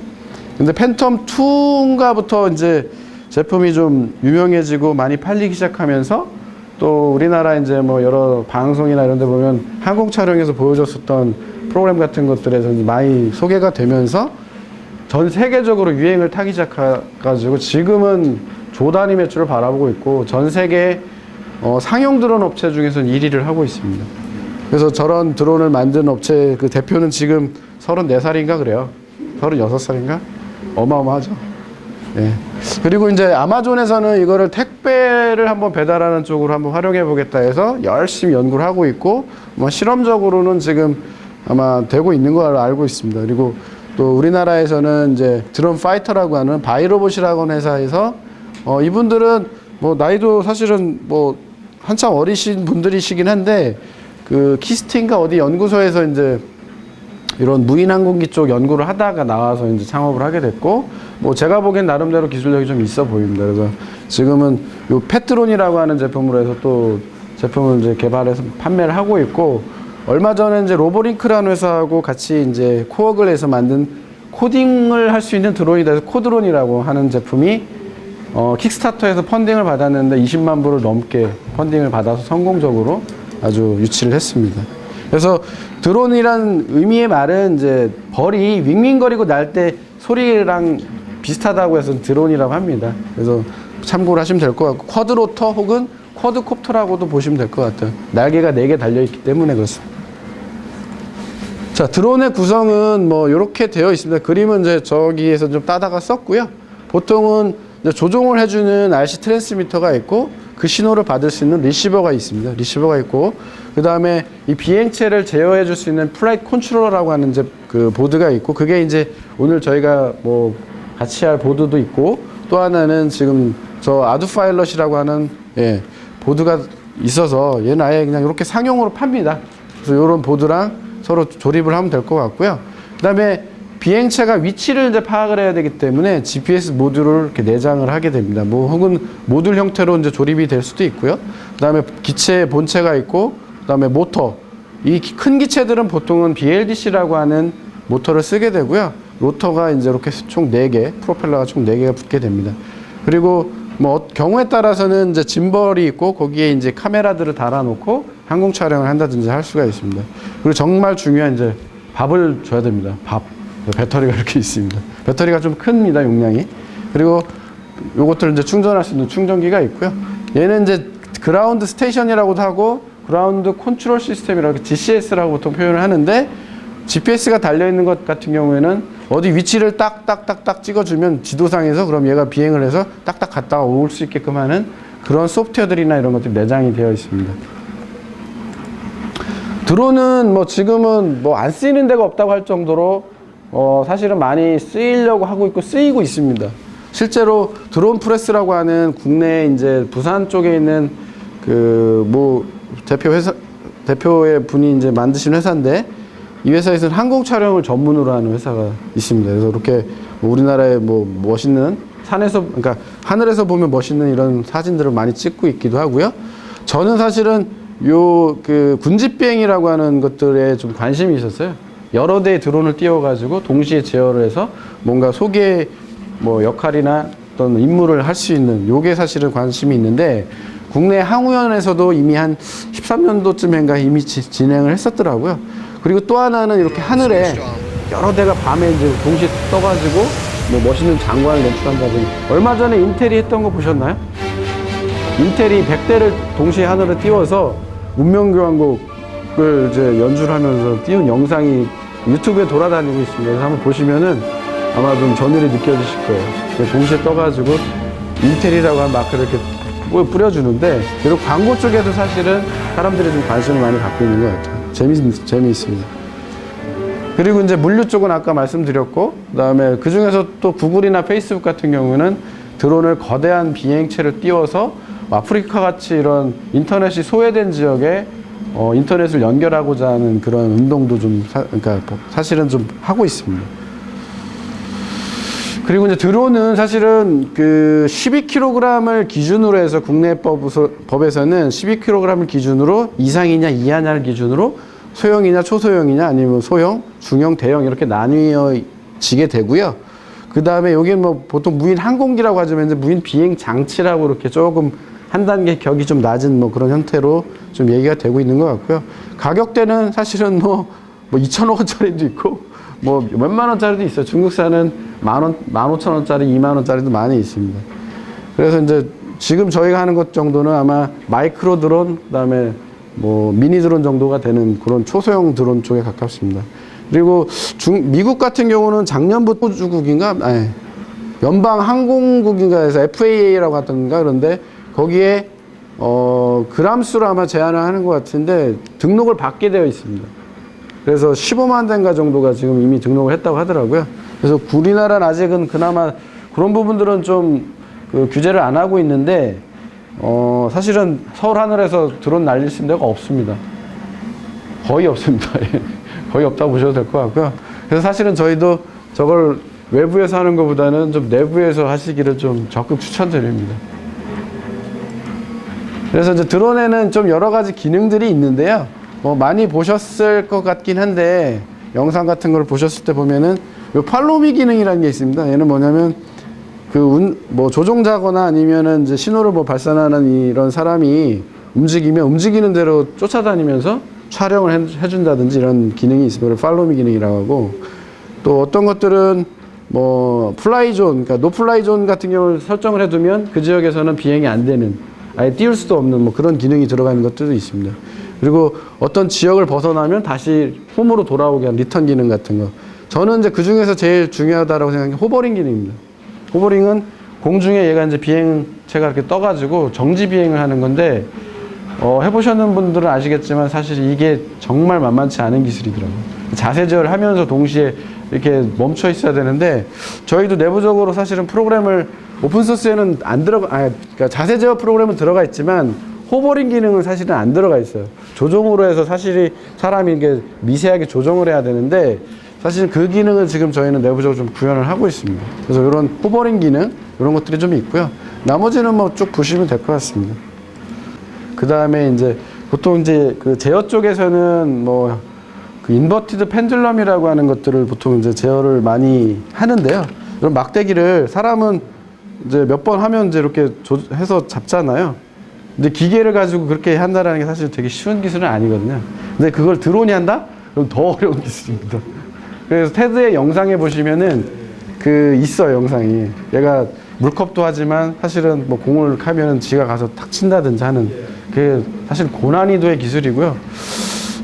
근데 팬텀 2인가부터 이제 제품이 좀 유명해지고 많이 팔리기 시작하면서 또 우리나라 이제 뭐 여러 방송이나 이런 데 보면 항공 촬영에서 보여줬었던 프로그램 같은 것들에서 많이 소개가 되면서 전 세계적으로 유행을 타기 시작해가지고 지금은 조 단위 매출을 바라보고 있고 전 세계 상용 드론 업체 중에서는 1위를 하고 있습니다. 그래서 저런 드론을 만든 업체 그 대표는 지금 34살인가 그래요. 36살인가? 어마어마하죠. 예. 그리고 이제 아마존에서는 이거를 택배를 한번 배달하는 쪽으로 한번 활용해 보겠다 해서 열심히 연구를 하고 있고 뭐 실험적으로는 지금 아마 되고 있는 걸 알고 있습니다. 그리고 또 우리나라에서는 이제 드론 파이터라고 하는 바이로봇이라고 하는 회사에서 이분들은 뭐 나이도 사실은 뭐 한참 어리신 분들이시긴 한데 그 키스틴가 어디 연구소에서 이제 이런 무인 항공기 쪽 연구를 하다가 나와서 이제 창업을 하게 됐고 뭐 제가 보기엔 나름대로 기술력이 좀 있어 보입니다. 그래서 지금은 요 페트론이라고 하는 제품으로 해서 또 제품을 이제 개발해서 판매를 하고 있고 얼마 전에 이제 로보링크라는 회사하고 같이 이제 코어를 해서 만든 코딩을 할 수 있는 드론이다 해서 코드론이라고 하는 제품이 킥스타터에서 펀딩을 받았는데 20만 불을 넘게 펀딩을 받아서 성공적으로 아주 유치를 했습니다. 그래서 드론이란 의미의 말은 이제 벌이 윙윙거리고 날 때 소리랑 비슷하다고 해서 드론이라고 합니다. 그래서 참고를 하시면 될 것 같고 쿼드로터 혹은 쿼드콥터라고도 보시면 될 것 같아요. 날개가 4개 달려있기 때문에 그렇습니다. 자, 드론의 구성은 뭐 이렇게 되어 있습니다. 그림은 이제 저기에서 좀 따다가 썼고요. 보통은 이제 조종을 해주는 RC 트랜스미터가 있고 그 신호를 받을 수 있는 리시버가 있습니다. 리시버가 있고 그 다음에 이 비행체를 제어해 줄 수 있는 플라이트 컨트롤러라고 하는 이제 그 보드가 있고 그게 이제 오늘 저희가 뭐 같이 할 보드도 있고 또 하나는 지금 저 아두파일럿이라고 하는 보드가 있어서 얘는 아예 그냥 이렇게 상용으로 팝니다. 그래서 이런 보드랑 서로 조립을 하면 될 것 같고요. 그 다음에 비행체가 위치를 이제 파악을 해야 되기 때문에 GPS 모듈을 이렇게 내장을 하게 됩니다. 뭐 혹은 모듈 형태로 이제 조립이 될 수도 있고요. 그 다음에 기체 본체가 있고, 그 다음에 모터. 이 큰 기체들은 보통은 BLDC라고 하는 모터를 쓰게 되고요. 로터가 이제 이렇게 총 4개, 프로펠러가 총 4개가 붙게 됩니다. 그리고 뭐 경우에 따라서는 이제 짐벌이 있고 거기에 이제 카메라들을 달아놓고 항공 촬영을 한다든지 할 수가 있습니다. 그리고 정말 중요한 이제 밥을 줘야 됩니다. 밥. 배터리가 이렇게 있습니다. 배터리가 좀 큽니다, 용량이. 그리고 요것들 이제 충전할 수 있는 충전기가 있고요. 얘는 이제 그라운드 스테이션이라고도 하고 그라운드 컨트롤 시스템이라고 GCS라고 보통 표현을 하는데 GPS가 달려있는 것 같은 경우에는 어디 위치를 딱딱딱딱 찍어주면 지도상에서 그럼 얘가 비행을 해서 딱딱 갔다가 올 수 있게끔 하는 그런 소프트웨어들이나 이런 것들이 내장이 되어 있습니다. 드론은 뭐 지금은 뭐 안 쓰이는 데가 없다고 할 정도로 사실은 많이 쓰이려고 하고 있고 쓰이고 있습니다. 실제로 드론 프레스라고 하는 국내 이제 부산 쪽에 있는 그 뭐 대표의 분이 이제 만드신 회사인데 이 회사에서는 항공 촬영을 전문으로 하는 회사가 있습니다. 그래서 이렇게 우리나라의 뭐 멋있는 산에서 그러니까 하늘에서 보면 멋있는 이런 사진들을 많이 찍고 있기도 하고요. 저는 사실은 요 그 군집 비행이라고 하는 것들에 좀 관심이 있었어요. 여러 대의 드론을 띄워가지고 동시에 제어를 해서 뭔가 소개 뭐 역할이나 어떤 임무를 할 수 있는 요게 사실은 관심이 있는데 국내 항우연에서도 이미 한 13년도쯤인가 이미 진행을 했었더라고요. 그리고 또 하나는 이렇게 하늘에 여러 대가 밤에 이제 동시에 떠가지고 뭐 멋있는 장관을 연출한다든지. 얼마 전에 인텔이 했던 거 보셨나요? 인텔이 100대를 동시에 하늘에 띄워서 문명교환곡을 이제 연주를 하면서 띄운 영상이 유튜브에 돌아다니고 있습니다. 그래서 한번 보시면은 아마 좀 전율이 느껴지실 거예요. 동시에 떠가지고 인텔이라고 한 마크를 이렇게 뿌려주는데, 그리고 광고 쪽에도 사실은 사람들이 좀 관심을 많이 갖고 있는 것 같아요. 재미있습니다. 그리고 이제 물류 쪽은 아까 말씀드렸고, 그 다음에 그 중에서 또 구글이나 페이스북 같은 경우는 드론을 거대한 비행체를 띄워서 아프리카 같이 이런 인터넷이 소외된 지역에 인터넷을 연결하고자 하는 그런 운동도 좀 그러니까 사실은 좀 하고 있습니다. 그리고 이제 드론은 사실은 그 12kg을 기준으로 해서 국내 법에서는 12kg을 기준으로 이상이냐 이하냐를 기준으로 소형이냐 초소형이냐 아니면 소형, 중형, 대형 이렇게 나뉘어지게 되고요. 그 다음에 여기 뭐 보통 무인 항공기라고 하지만 이제 무인 비행 장치라고 이렇게 조금 한 단계 격이 좀 낮은 뭐 그런 형태로 좀 얘기가 되고 있는 것 같고요. 가격대는 사실은 뭐 2천억 원짜리도 있고 뭐 몇만 원짜리도 있어요. 중국산은 15,000원짜리, 2만 원짜리도 많이 있습니다. 그래서 이제 지금 저희가 하는 것 정도는 아마 마이크로 드론, 그다음에 뭐 미니 드론 정도가 되는 그런 초소형 드론 쪽에 가깝습니다. 그리고 미국 같은 경우는 작년부터 우주국인가, 연방 항공국인가 해서 FAA라고 하던가 그런데 거기에 그람수로 아마 제한을 하는 것 같은데 등록을 받게 되어 있습니다. 그래서 15만 대인가 정도가 지금 이미 등록을 했다고 하더라고요. 그래서 우리나라는 아직은 그나마 그런 부분들은 좀 규제를 안 하고 있는데 사실은 서울 하늘에서 드론 날릴 수 있는 데가 없습니다. 거의 없습니다. 거의 없다고 보셔도 될 것 같고요. 그래서 사실은 저희도 저걸 외부에서 하는 것보다는 좀 내부에서 하시기를 좀 적극 추천드립니다. 그래서 이제 드론에는 좀 여러 가지 기능들이 있는데요. 뭐 많이 보셨을 것 같긴 한데 영상 같은 걸 보셨을 때 보면은 요 팔로미 기능이라는 게 있습니다. 얘는 뭐냐면 뭐 조종자거나 아니면은 이제 신호를 뭐 발산하는 이런 사람이 움직이면 움직이는 대로 쫓아다니면서 촬영을 해준다든지 이런 기능이 있습니다. 팔로미 기능이라고 하고, 또 어떤 것들은 뭐 플라이 존, 그러니까 노플라이 존 같은 경우를 설정을 해두면 그 지역에서는 비행이 안 되는, 아예 띄울 수도 없는 뭐 그런 기능이 들어가 있는 것들도 있습니다. 그리고 어떤 지역을 벗어나면 다시 홈으로 돌아오게 하는 리턴 기능 같은 거. 저는 이제 그 중에서 제일 중요하다고 생각하는 게 호버링 기능입니다. 호버링은 공중에 얘가 이제 비행체가 이렇게 떠가지고 정지 비행을 하는 건데, 해보셨는 분들은 아시겠지만 사실 이게 정말 만만치 않은 기술이더라고요. 자세 제어를 하면서 동시에 이렇게 멈춰 있어야 되는데, 저희도 내부적으로 사실은 프로그램을 오픈소스에는 안 그러니까 자세 제어 프로그램은 들어가 있지만 호버링 기능은 사실은 안 들어가 있어요. 조종으로 해서 사실이 사람이 이게 미세하게 조정을 해야 되는데, 사실 그 기능을 지금 저희는 내부적으로 좀 구현을 하고 있습니다. 그래서 이런 호버링 기능, 이런 것들이 좀 있고요. 나머지는 뭐 쭉 보시면 될 것 같습니다. 그 다음에 이제 보통 이제 그 제어 쪽에서는 뭐 그 인버티드 펜듈럼이라고 하는 것들을 보통 이제 제어를 많이 하는데요. 이런 막대기를 사람은 이제 몇 번 하면 이제 이렇게 해서 잡잖아요. 근데 기계를 가지고 그렇게 한다라는 게 사실 되게 쉬운 기술은 아니거든요. 근데 그걸 드론이 한다? 그럼 더 어려운 기술입니다. 그래서 테드의 영상에 보시면은 있어요, 영상이. 얘가 물컵도 하지만 사실은 뭐 공을 하면은 지가 가서 탁 친다든지 하는, 그게 사실 고난이도의 기술이고요.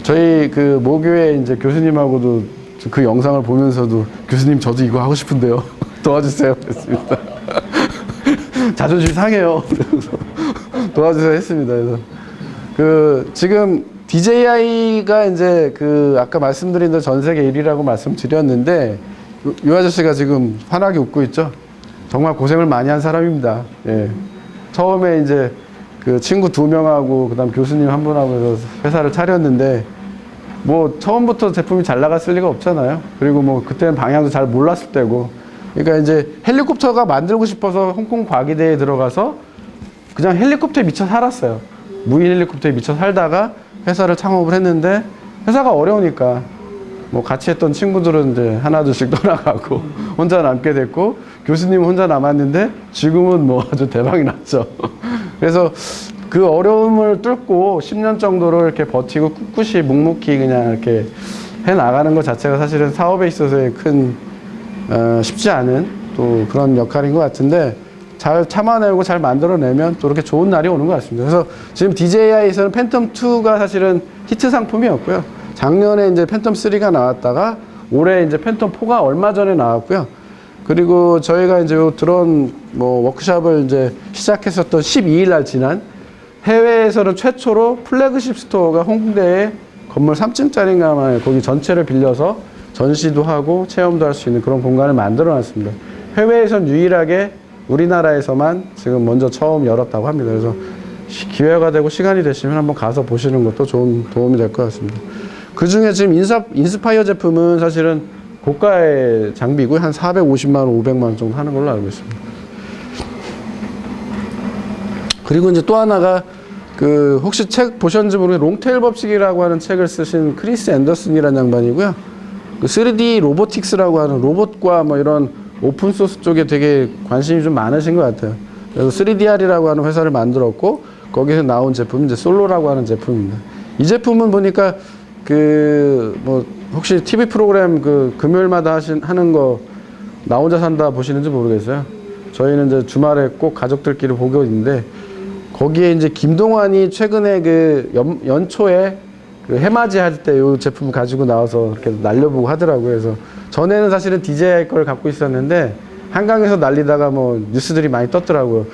저희 그 모교회 이제 교수님하고도 그 영상을 보면서도 교수님 저도 이거 하고 싶은데요. 도와주세요. 했습니다. 자존심 상해요. 도와주세요 했습니다. 그래서 지금 DJI가 이제 아까 말씀드린 대로 전 세계 1위라고 말씀드렸는데, 이 아저씨가 지금 환하게 웃고 있죠. 정말 고생을 많이 한 사람입니다. 예. 처음에 이제 그 친구 2명하고 그다음 교수님 1분하고 해서 회사를 차렸는데, 뭐 처음부터 제품이 잘 나갔을 리가 없잖아요. 그리고 뭐 그때는 방향도 잘 몰랐을 때고, 그러니까 이제 헬리콥터가 만들고 싶어서 홍콩 과기대에 들어가서 그냥 헬리콥터에 미쳐 살았어요. 무인 헬리콥터에 미쳐 살다가 회사를 창업을 했는데, 회사가 어려우니까 뭐 같이 했던 친구들은 이제 하나둘씩 떠나가고 혼자 남게 됐고, 교수님은 혼자 남았는데 지금은 뭐 아주 대박이 났죠. 그래서 그 어려움을 뚫고 10년 정도로 이렇게 버티고 꿋꿋이 묵묵히 그냥 이렇게 해 나가는 것 자체가 사실은 사업에 있어서의 큰 쉽지 않은 또 그런 역할인 것 같은데 잘 참아내고 잘 만들어내면 또 이렇게 좋은 날이 오는 것 같습니다. 그래서 지금 DJI에서는 팬텀 2가 사실은 히트 상품이었고요. 작년에 이제 팬텀 3가 나왔다가 올해 이제 팬텀 4가 얼마 전에 나왔고요. 그리고 저희가 이제 요 드론 뭐 워크숍을 이제 시작했었던 12일 날 지난 해외에서는 최초로 플래그십 스토어가 홍대에 건물 3층짜리인가만 거기 전체를 빌려서 전시도 하고 체험도 할 수 있는 그런 공간을 만들어 놨습니다. 해외에선 유일하게 우리나라에서만 지금 먼저 처음 열었다고 합니다. 그래서 기회가 되고 시간이 되시면 한번 가서 보시는 것도 좋은 도움이 될 것 같습니다. 그 중에 지금 인스파이어 제품은 사실은 고가의 장비고 한 450만 원, 500만 원 정도 하는 걸로 알고 있습니다. 그리고 이제 또 하나가 그 혹시 책 보셨는지 모르겠는데 롱테일 법칙이라고 하는 책을 쓰신 크리스 앤더슨이라는 양반이고요. 그 3D 로보틱스라고 하는 로봇과 뭐 이런 오픈 소스 쪽에 되게 관심이 좀 많으신 것 같아요. 그래서 3DR이라고 하는 회사를 만들었고 거기서 나온 제품이 이제 솔로라고 하는 제품입니다. 이 제품은 보니까 그 뭐 혹시 TV 프로그램 그 금요일마다 하는 거 나 혼자 산다 보시는지 모르겠어요. 저희는 이제 주말에 꼭 가족들끼리 보고 있는데 거기에 이제 김동완이 최근에 그 연초에 그 해맞이 할 때 이 제품 가지고 나와서 이렇게 날려보고 하더라고요. 그래서 전에는 사실은 DJI 걸 갖고 있었는데 한강에서 날리다가 뭐 뉴스들이 많이 떴더라고요.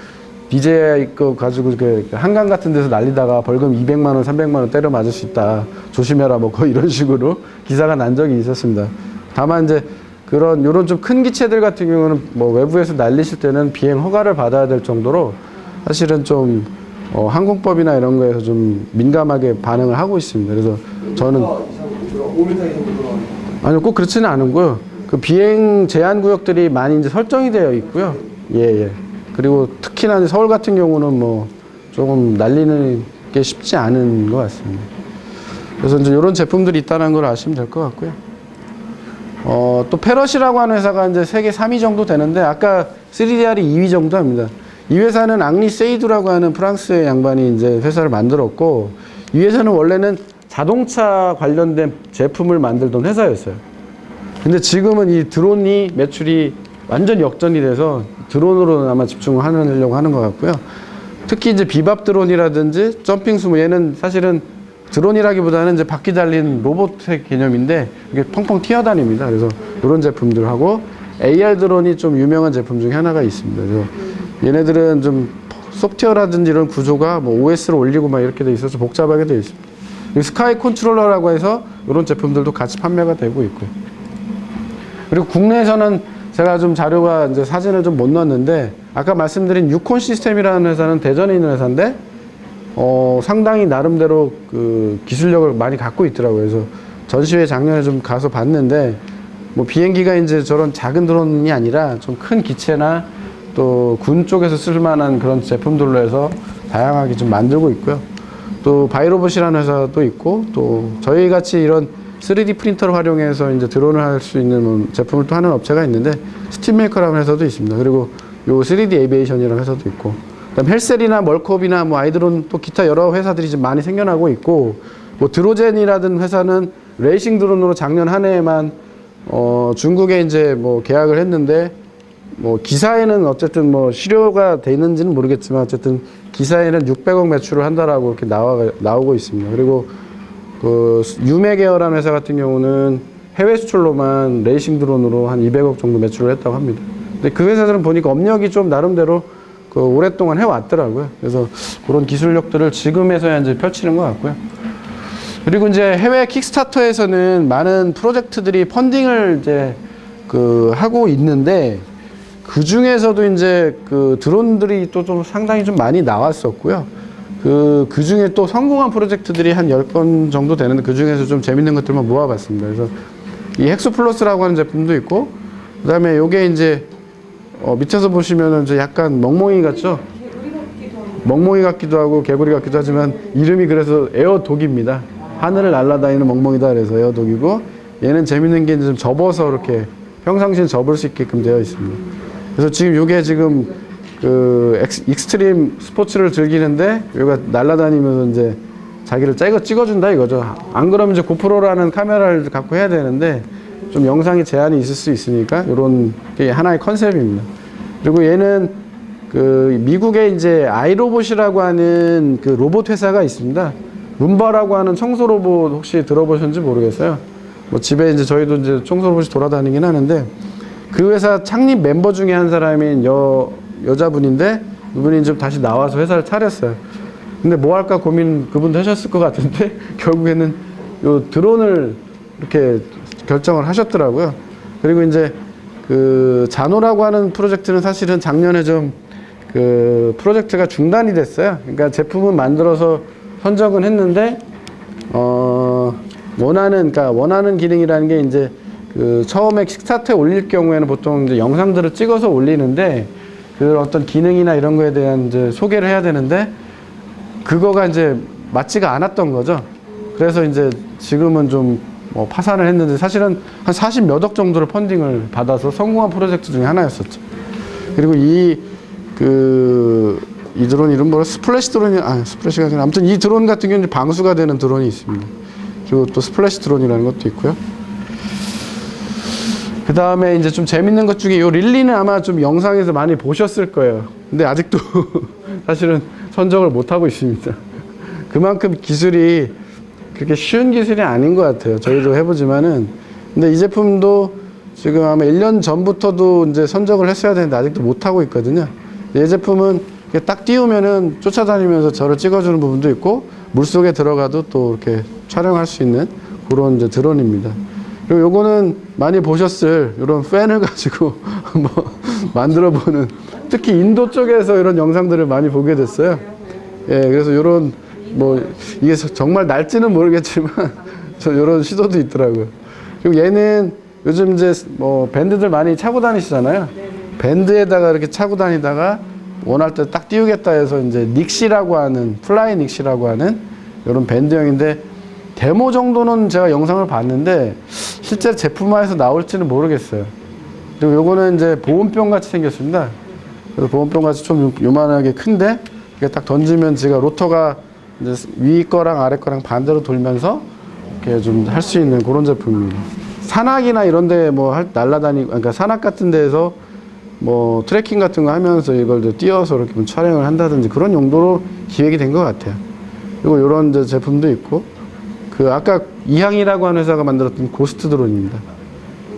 DJI 거 가지고 그 한강 같은 데서 날리다가 벌금 200만 원, 300만 원 때려 맞을 수 있다. 조심해라 뭐 거의 이런 식으로 기사가 난 적이 있었습니다. 다만 이제 그런 요런 좀 큰 기체들 같은 경우는 뭐 외부에서 날리실 때는 비행 허가를 받아야 될 정도로 사실은 좀 항공법이나 이런 거에서 좀 민감하게 반응을 하고 있습니다. 그래서 저는 5m 이상으로 아니요 꼭 그렇지는 않은고요. 그 비행 제한 구역들이 많이 이제 설정이 되어 있고요. 예. 그리고 특히나 이제 서울 같은 경우는 뭐 조금 날리는 게 쉽지 않은 것 같습니다. 그래서 이제 이런 제품들이 있다는 걸 아시면 될 것 같고요. 또 페럿이라고 하는 회사가 이제 세계 3위 정도 되는데 아까 3DR이 2위 정도 합니다. 이 회사는 앙리 세이두라고 하는 프랑스의 양반이 이제 회사를 만들었고 이 회사는 원래는 자동차 관련된 제품을 만들던 회사였어요. 근데 지금은 이 드론이 매출이 완전 역전이 돼서 드론으로 아마 집중을 하려고 하는 것 같고요. 특히 이제 비밥 드론이라든지 점핑 수모 얘는 사실은 드론이라기보다는 이제 바퀴 달린 로봇의 개념인데 이게 펑펑 튀어다닙니다. 그래서 이런 제품들 하고 AR 드론이 좀 유명한 제품 중에 하나가 있습니다. 그래서 얘네들은 좀 소프트웨어라든지 이런 구조가 뭐 OS를 올리고 막 이렇게 돼 있어서 복잡하게 되어 있습니다. 스카이 컨트롤러라고 해서 이런 제품들도 같이 판매가 되고 있고요. 그리고 국내에서는 제가 좀 자료가 이제 사진을 좀 못 넣었는데 아까 말씀드린 유콘 시스템이라는 회사는 대전에 있는 회사인데 상당히 나름대로 그 기술력을 많이 갖고 있더라고요. 그래서 전시회 작년에 좀 가서 봤는데 뭐 비행기가 이제 저런 작은 드론이 아니라 좀 큰 기체나 또 군 쪽에서 쓸만한 그런 제품들로 해서 다양하게 좀 만들고 있고요. 또 바이로봇이라는 회사도 있고 또 저희 같이 이런 3D 프린터를 활용해서 이제 드론을 할 수 있는 제품을 또 하는 업체가 있는데 스팀메이커라는 회사도 있습니다. 그리고 요 3D 에비에이션이라는 회사도 있고 그다음 헬셀이나 멀콥이나 뭐 아이드론 또 기타 여러 회사들이 좀 많이 생겨나고 있고 뭐 드로젠이라든 회사는 레이싱 드론으로 작년 한 해에만 중국에 이제 뭐 계약을 했는데 뭐 기사에는 어쨌든 뭐 실효가 되는지는 모르겠지만 어쨌든 기사에는 600억 매출을 한다라고 이렇게 나오고 있습니다. 그리고 그 유메 계열한 회사 같은 경우는 해외 수출로만 레이싱 드론으로 한 200억 정도 매출을 했다고 합니다. 근데 그 회사들은 보니까 업력이 좀 나름대로 그 오랫동안 해왔더라고요. 그래서 그런 기술력들을 지금에서야 이제 펼치는 것 같고요. 그리고 이제 해외 킥스타터에서는 많은 프로젝트들이 펀딩을 이제 그 하고 있는데 그 중에서도 이제 그 드론들이 또 좀 상당히 좀 많이 나왔었고요. 그 중에 또 성공한 프로젝트들이 한 10건 정도 되는데 그 중에서 좀 재밌는 것들만 모아봤습니다. 그래서 이 헥소플러스라고 하는 제품도 있고 그 다음에 요게 이제 밑에서 보시면은 이제 약간 멍멍이 같죠? 멍멍이 같기도 하고 개구리 같기도 하지만 이름이 그래서 에어독입니다. 하늘을 날아다니는 멍멍이다 그래서 에어독이고 얘는 재밌는 게 좀 접어서 이렇게 평상시에 접을 수 있게끔 되어 있습니다. 그래서 지금 요게 지금 그 익스트림 스포츠를 즐기는데 여기가 날아다니면서 이제 자기를 찍어준다 이거죠. 안 그러면 이제 고프로라는 카메라를 갖고 해야 되는데 좀 영상이 제한이 있을 수 있으니까 이런 게 하나의 컨셉입니다. 그리고 얘는 그 미국에 이제 아이로봇이라고 하는 그 로봇 회사가 있습니다. 룸바라고 하는 청소 로봇 혹시 들어보셨는지 모르겠어요. 뭐 집에 이제 저희도 이제 청소 로봇이 돌아다니긴 하는데 그 회사 창립 멤버 중에 한 사람인 여자분인데 그분이 좀 다시 나와서 회사를 차렸어요. 근데 뭐 할까 고민 그분도 하셨을 것 같은데 결국에는 요 드론을 이렇게 결정을 하셨더라고요. 그리고 이제 그 자노라고 하는 프로젝트는 사실은 작년에 좀 그 프로젝트가 중단이 됐어요. 그러니까 제품은 만들어서 선정은 했는데 원하는 기능이라는 게 이제 그 처음에 킥스타트에 올릴 경우에는 보통 이제 영상들을 찍어서 올리는데 그 어떤 기능이나 이런 거에 대한 이제 소개를 해야 되는데 그거가 이제 맞지가 않았던 거죠. 그래서 이제 지금은 좀 뭐 파산을 했는데 사실은 한 40 몇 억 정도를 펀딩을 받아서 성공한 프로젝트 중에 하나였었죠. 그리고 이 드론 이름 뭐라 스플래시 드론이 스플래시가 아니라 아무튼 이 드론 같은 경우는 방수가 되는 드론이 있습니다. 그리고 또 스플래시 드론이라는 것도 있고요. 그 다음에 이제 좀 재밌는 것 중에 이 릴리는 아마 좀 영상에서 많이 보셨을 거예요. 근데 아직도 사실은 선정을 못 하고 있습니다. 그만큼 기술이 그렇게 쉬운 기술이 아닌 것 같아요. 저희도 해보지만은. 근데 이 제품도 지금 아마 1년 전부터도 이제 선정을 했어야 되는데 아직도 못 하고 있거든요. 이 제품은 딱 띄우면은 쫓아다니면서 저를 찍어주는 부분도 있고 물속에 들어가도 또 이렇게 촬영할 수 있는 그런 이제 드론입니다. 그리고 요거는 많이 보셨을 이런 팬을 가지고 한번 만들어보는, 특히 인도 쪽에서 이런 영상들을 많이 보게 됐어요. 예, 그래서 요런 뭐 이게 정말 날지는 모르겠지만 저 요런 시도도 있더라고요. 그리고 얘는 요즘 이제 뭐 밴드들 많이 차고 다니시잖아요. 밴드에다가 이렇게 차고 다니다가 원할 때 딱 띄우겠다 해서 이제 닉시라고 하는, 플라이 닉시라고 하는 요런 밴드형인데 데모 정도는 제가 영상을 봤는데 실제 제품화해서 나올지는 모르겠어요. 그리고 요거는 이제 보온병 같이 생겼습니다. 그래서 보온병 같이 좀 요만하게 큰데 이게 딱 던지면 제가 로터가 이제 위 거랑 아래 거랑 반대로 돌면서 이렇게 좀 할 수 있는 그런 제품입니다. 산악이나 이런 데 뭐 날라다니고, 그러니까 산악 같은 데에서 뭐 트레킹 같은 거 하면서 이걸 띄워서 이렇게 뭐 촬영을 한다든지 그런 용도로 기획이 된 것 같아요. 그리고 이런 이제 제품도 있고, 그 아까 이항이라고 하는 회사가 만들었던 고스트 드론입니다.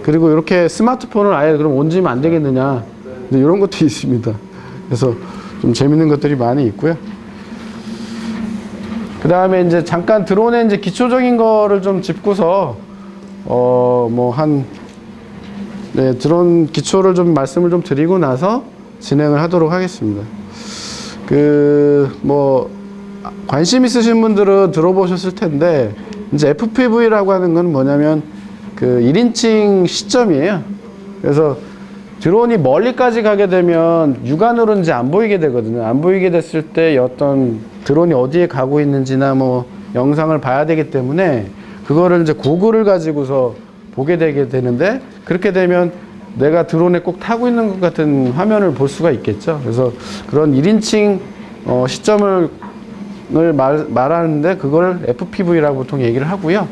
그리고 이렇게 스마트폰을 아예 그럼 얹으면 안 되겠느냐, 이런 것도 있습니다. 그래서 좀 재밌는 것들이 많이 있고요. 그 다음에 이제 잠깐 드론의 이제 기초적인 거를 좀 짚고서 드론 기초를 좀 말씀을 좀 드리고 나서 진행을 하도록 하겠습니다. 관심 있으신 분들은 들어보셨을 텐데, 이제 FPV라고 하는 건 뭐냐면, 1인칭 시점이에요. 그래서 드론이 멀리까지 가게 되면 육안으로는 이제 안 보이게 되거든요. 안 보이게 됐을 때 어떤 드론이 어디에 가고 있는지나 뭐 영상을 봐야 되기 때문에 그거를 이제 고글을 가지고서 보게 되게 되는데, 그렇게 되면 내가 드론에 꼭 타고 있는 것 같은 화면을 볼 수가 있겠죠. 그래서 그런 1인칭 시점을 말하는데 그걸 FPV라고 보통 얘기를 하고요.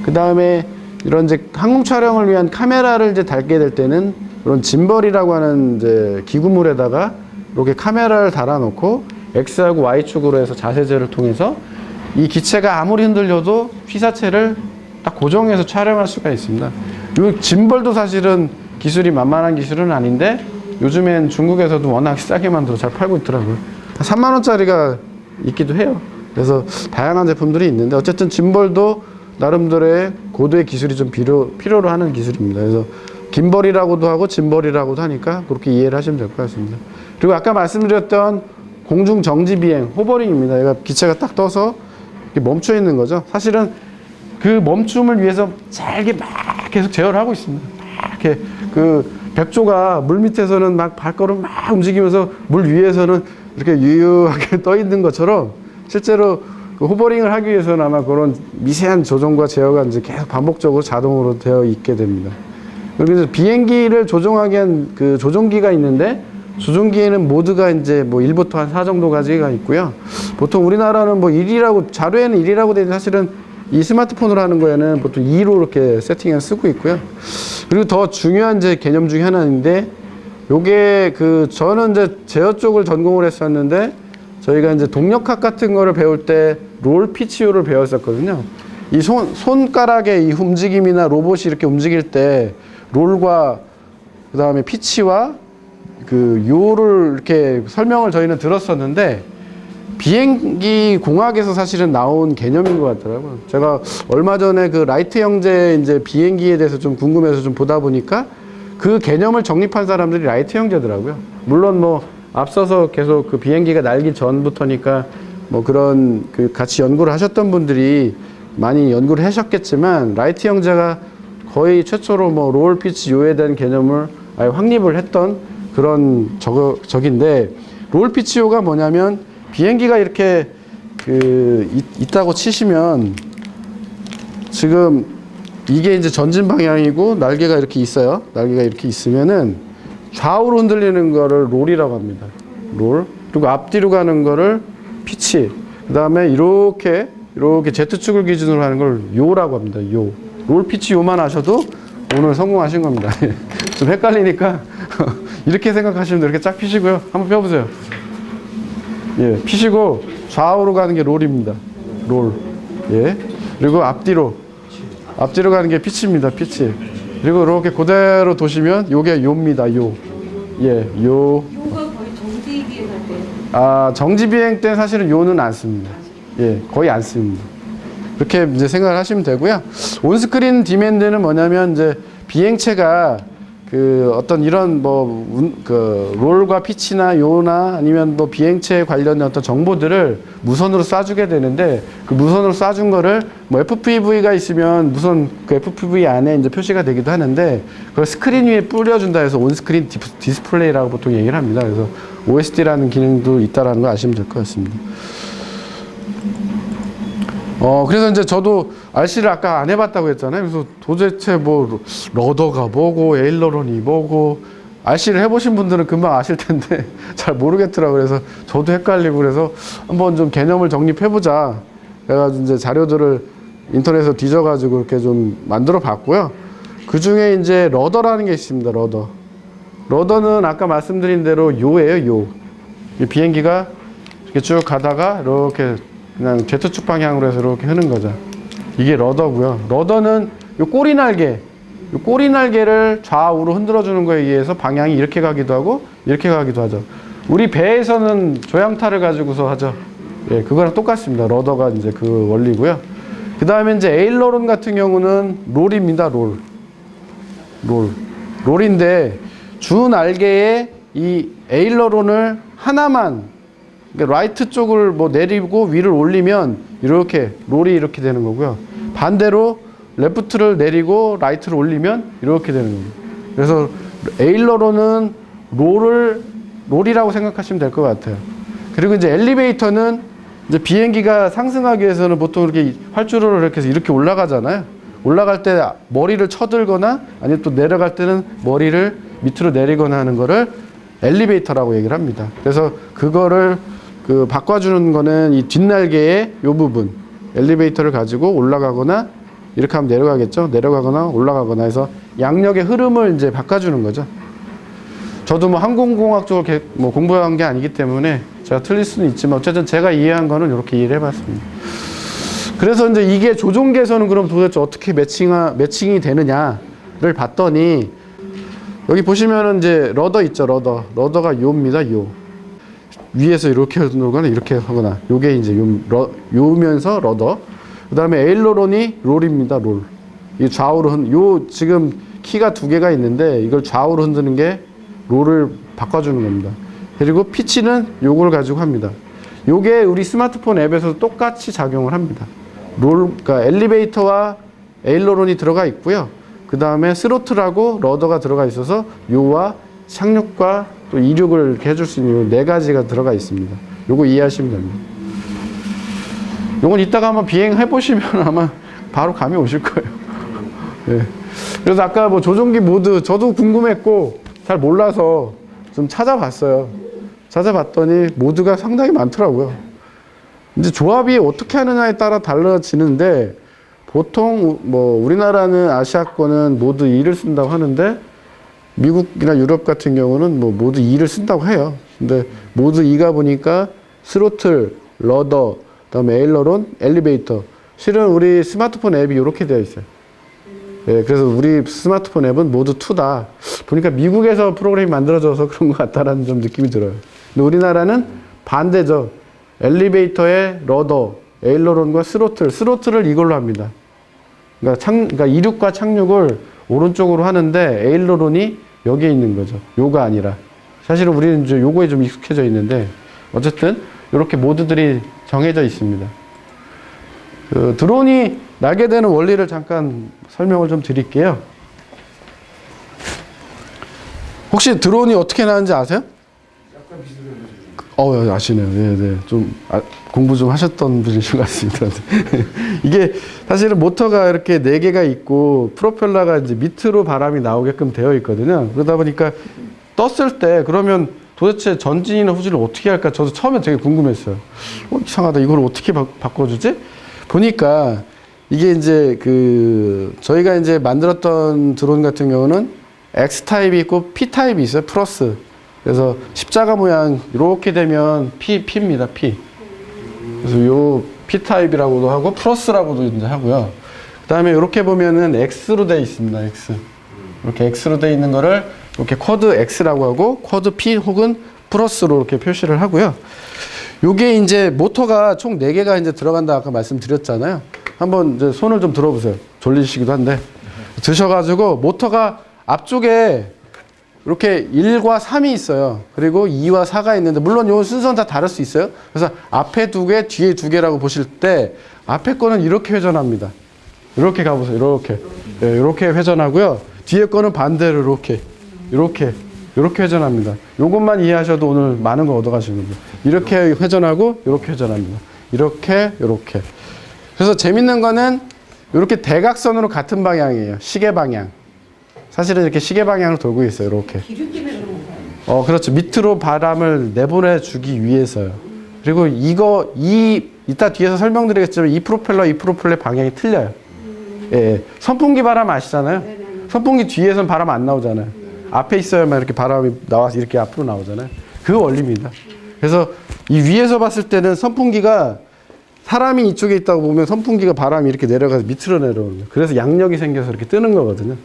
그 다음에 이런 이제 항공 촬영을 위한 카메라를 이제 달게 될 때는 이런 짐벌이라고 하는 이제 기구물에다가 이렇게 카메라를 달아놓고 X하고 Y축으로 해서 자세제를 통해서 이 기체가 아무리 흔들려도 휘사체를 딱 고정해서 촬영할 수가 있습니다. 이 짐벌도 사실은 기술이 만만한 기술은 아닌데 요즘엔 중국에서도 워낙 싸게 만들어 잘 팔고 있더라고요. 3만 원짜리가 있기도 해요. 그래서 다양한 제품들이 있는데 어쨌든 짐벌도 나름대로의 고도의 기술이 좀 필요로 하는 기술입니다. 그래서 긴벌이라고도 하고 짐벌이라고도 하니까 그렇게 이해를 하시면 될 것 같습니다. 그리고 아까 말씀드렸던 공중 정지 비행, 호버링입니다. 얘가 기체가 딱 떠서 이렇게 멈춰 있는 거죠. 사실은 그 멈춤을 위해서 잘게 막 계속 제어를 하고 있습니다. 막 이렇게 그 백조가 물 밑에서는 막 발걸음 막 움직이면서 물 위에서는 이렇게 유유하게 떠 있는 것처럼 실제로 그 호버링을 하기 위해서는 아마 그런 미세한 조정과 제어가 이제 계속 반복적으로 자동으로 되어 있게 됩니다. 그리고 비행기를 조종하기 위한 그 조종기가 있는데 조종기에는 모드가 이제 뭐 1부터 한 4 정도까지가 있고요. 보통 우리나라는 뭐 1이라고, 자료에는 1이라고 되는데 사실은 이 스마트폰으로 하는 거에는 보통 2로 이렇게 세팅해서 쓰고 있고요. 그리고 더 중요한 이제 개념 중에 하나인데, 요게 저는 이제 제어 쪽을 전공을 했었는데, 저희가 이제 동력학 같은 거를 배울 때 롤 PCO를 배웠었거든요. 이 손가락의 이 움직임이나 로봇이 이렇게 움직일 때 롤과 그 다음에 피치와 요를 이렇게 설명을 저희는 들었었는데, 비행기 공학에서 사실은 나온 개념인 것 같더라고요. 제가 얼마 전에 라이트 형제 이제 비행기에 대해서 좀 궁금해서 좀 보다 보니까 그 개념을 정립한 사람들이 라이트 형제더라고요. 물론 뭐 앞서서 계속 비행기가 날기 전부터니까 뭐 그런 같이 연구를 하셨던 분들이 많이 연구를 하셨겠지만, 라이트 형제가 거의 최초로 뭐 롤 피치 요에 대한 개념을 아예 확립을 했던 그런 적인데, 롤 피치 요가 뭐냐면, 비행기가 이렇게 있다고 치시면, 지금 이게 이제 전진 방향이고 날개가 이렇게 있어요. 날개가 이렇게 있으면은 좌우로 흔들리는 거를 롤이라고 합니다. 롤. 그리고 앞뒤로 가는 거를 피치. 그 다음에 이렇게 Z축을 기준으로 하는 걸 요라고 합니다. 요. 롤 피치 요만 하셔도 오늘 성공하신 겁니다. 좀 헷갈리니까 이렇게 생각하시면 이렇게 쫙 피시고요. 한번 펴보세요. 예, 피시고 좌우로 가는 게 롤입니다. 롤. 예. 그리고 앞뒤로 가는 게 피치입니다. 피치. 그리고 이렇게 그대로 도시면 요게 요입니다. 요. 예, 요. 요가 거의 정지 비행할 때. 아, 정지 비행 때 사실은 요는 안 씁니다. 예, 거의 안 씁니다. 그렇게 이제 생각을 하시면 되고요. 온스크린 디맨드는 뭐냐면, 이제 비행체가 어떤 이런 롤과 피치나 요나 아니면 뭐 비행체에 관련된 어떤 정보들을 무선으로 쏴주게 되는데, 그 무선으로 쏴준 거를 뭐 FPV가 있으면 무선 FPV 안에 이제 표시가 되기도 하는데, 그걸 스크린 위에 뿌려준다 해서 온스크린 디스플레이라고 보통 얘기를 합니다. 그래서 OSD라는 기능도 있다라는 거 아시면 될 것 같습니다. 그래서 이제 저도 RC를 아까 안 해봤다고 했잖아요. 그래서 도대체 뭐 러더가 뭐고 에일러론이 뭐고, RC를 해보신 분들은 금방 아실 텐데 잘 모르겠더라고요. 그래서 저도 헷갈리고, 그래서 한번 좀 개념을 정립해보자. 그래가지고 이제 자료들을 인터넷에서 뒤져가지고 이렇게 좀 만들어 봤고요. 그 중에 이제 러더라는 게 있습니다. 러더. 러더는 아까 말씀드린 대로 요예요. 요. 이 비행기가 이렇게 쭉 가다가 이렇게 그냥 Z축 방향으로 해서 이렇게 흐는 거죠. 이게 러더고요. 러더는 요 꼬리 날개를 좌우로 흔들어주는 거에 의해서 방향이 이렇게 가기도 하고 이렇게 가기도 하죠. 우리 배에서는 조향타를 가지고서 하죠. 예, 그거랑 똑같습니다. 러더가 이제 그 원리고요. 그 다음에 이제 에일러론 같은 경우는 롤입니다. 롤인데, 주 날개에 이 에일러론을 하나만, 그러니까 라이트 쪽을 뭐 내리고 위를 올리면 이렇게 롤이 이렇게 되는 거고요. 반대로 레프트를 내리고 라이트를 올리면 이렇게 되는 겁니다. 그래서 에일러론은 롤이라고 생각하시면 될 것 같아요. 그리고 이제 엘리베이터는 이제 비행기가 상승하기 위해서는 보통 이렇게 활주로를 이렇게 해서 이렇게 올라가잖아요. 올라갈 때 머리를 쳐들거나 아니면 또 내려갈 때는 머리를 밑으로 내리거나 하는 거를 엘리베이터라고 얘기를 합니다. 그래서 그거를 바꿔주는 거는 이 뒷날개의 요 부분, 엘리베이터를 가지고 올라가거나 이렇게 하면 내려가겠죠. 내려가거나 올라가거나 해서 양력의 흐름을 이제 바꿔주는 거죠. 저도 뭐 항공공학 쪽을 뭐 공부한 게 아니기 때문에 제가 틀릴 수는 있지만, 어쨌든 제가 이해한 거는 이렇게 이해를 해봤습니다. 그래서 이제 이게 조종계에서는 그럼 도대체 어떻게 매칭이 되느냐를 봤더니, 여기 보시면은 이제 러더 있죠. 러더가 요입니다. 요. 위에서 이렇게 하거나 이렇게 하거나, 요게 이제 요면서 러더. 그 다음에 에일러론이 롤입니다. 롤. 이 좌우로 지금 키가 2개가 있는데 이걸 좌우로 흔드는 게 롤을 바꿔주는 겁니다. 그리고 피치는 요걸 가지고 합니다. 요게 우리 스마트폰 앱에서도 똑같이 작용을 합니다. 그러니까 엘리베이터와 에일러론이 들어가 있고요. 그 다음에 스로틀하고 러더가 들어가 있어서 요와 착륙과 또 이륙을 이렇게 해줄 수 있는 요 4가지가 들어가 있습니다. 요거 이해하시면 됩니다. 요건 이따가 한번 비행해 보시면 아마 바로 감이 오실 거예요. 네. 그래서 아까 뭐 조종기 모드 저도 궁금했고 잘 몰라서 좀 찾아봤어요. 찾아봤더니 모드가 상당히 많더라고요. 이제 조합이 어떻게 하느냐에 따라 달라지는데 보통 뭐 우리나라는 아시아권은 모드 2를 쓴다고 하는데 미국이나 유럽 같은 경우는 뭐 모드 2를 쓴다고 해요. 근데 모드 2가 보니까 스로틀, 러더, 그다음에 에일러론, 엘리베이터. 실은 우리 스마트폰 앱이 이렇게 되어 있어요. 예, 그래서 우리 스마트폰 앱은 모드 2다. 보니까 미국에서 프로그램이 만들어져서 그런 것 같다라는 좀 느낌이 들어요. 근데 우리나라는 반대죠. 엘리베이터에 러더, 에일러론과 스로틀을 이걸로 합니다. 그러니까 이륙과 착륙을 오른쪽으로 하는데 에일러론이 여기에 있는 거죠. 요가 아니라. 사실은 우리는 이제 요거에 좀 익숙해져 있는데 어쨌든 이렇게 모드들이 정해져 있습니다. 그 드론이 날게 되는 원리를 잠깐 설명을 좀 드릴게요. 혹시 드론이 어떻게 나는지 아세요? 아시네요. 네. 좀 공부 좀 하셨던 분이신 것 같습니다. 이게 사실은 모터가 이렇게 4개가 있고 프로펠러가 이제 밑으로 바람이 나오게끔 되어 있거든요. 그러다 보니까 떴을 때 그러면 도대체 전진이나 후진을 어떻게 할까? 저도 처음에 되게 궁금했어요. 이상하다. 이걸 어떻게 바꿔주지? 보니까 이게 이제 저희가 이제 만들었던 드론 같은 경우는 X타입이 있고 P타입이 있어요. 플러스. 그래서 십자가 모양 이렇게 되면 P입니다. P. 그래서 요 P타입이라고도 하고 플러스라고도 이제 하고요. 그 다음에 이렇게 보면은 X로 되어 있습니다. X. 이렇게 X로 되어 있는 거를 이렇게 쿼드 X라고 하고 쿼드 P 혹은 플러스로 이렇게 표시를 하고요. 요게 이제 모터가 총 4개가 이제 들어간다 아까 말씀드렸잖아요. 한번 이제 손을 좀 들어보세요. 졸리시기도 한데. 드셔가지고 모터가 앞쪽에 이렇게 1과 3이 있어요. 그리고 2와 4가 있는데 물론 요 순서는 다 다를 수 있어요. 그래서 앞에 2개, 뒤에 2개라고 보실 때 앞에 거는 이렇게 회전합니다. 이렇게 가보세요. 이렇게. 네, 이렇게 회전하고요. 뒤에 거는 반대로 이렇게 회전합니다. 요것만 이해하셔도 오늘 많은 거 얻어가시는 거예요. 이렇게 회전하고 이렇게 회전합니다. 이렇게. 그래서 재밌는 거는 이렇게 대각선으로 같은 방향이에요. 시계 방향. 사실은 이렇게 시계 방향으로 돌고 있어요. 이렇게. 기류 때문에 그런 건가요? 그렇죠. 밑으로 바람을 내보내주기 위해서요. 그리고 이따 뒤에서 설명드리겠지만 이 프로펠러 방향이 틀려요. 예. 선풍기 바람 아시잖아요. 선풍기 뒤에서는 바람 안 나오잖아요. 앞에 있어야만 이렇게 바람이 나와서 이렇게 앞으로 나오잖아요. 그 원리입니다. 그래서 이 위에서 봤을 때는 선풍기가 사람이 이쪽에 있다고 보면 선풍기가 바람이 이렇게 내려가서 밑으로 내려오는 거예요. 그래서 양력이 생겨서 이렇게 뜨는 거거든요.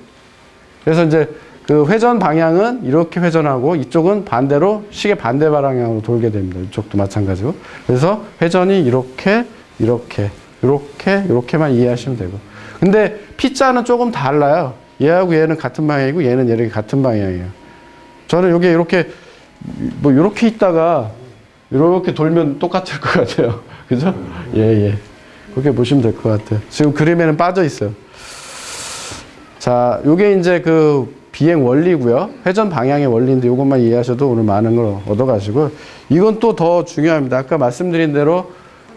그래서 이제 그 회전 방향은 이렇게 회전하고 이쪽은 반대로 시계 반대 방향으로 돌게 됩니다. 이쪽도 마찬가지고. 그래서 회전이 이렇게만 이해하시면 되고. 근데 P자는 조금 달라요. 얘하고 얘는 같은 방향이고 얘는 이렇게 같은 방향이에요. 저는 여기 이렇게 이렇게 있다가 이렇게 돌면 똑같을 것 같아요. 그죠? 예. 그렇게 보시면 될 것 같아요. 지금 그림에는 빠져 있어요. 자, 요게 이제 그 비행 원리고요. 회전 방향의 원리인데 이것만 이해하셔도 오늘 많은 걸 얻어가시고, 이건 또 더 중요합니다. 아까 말씀드린 대로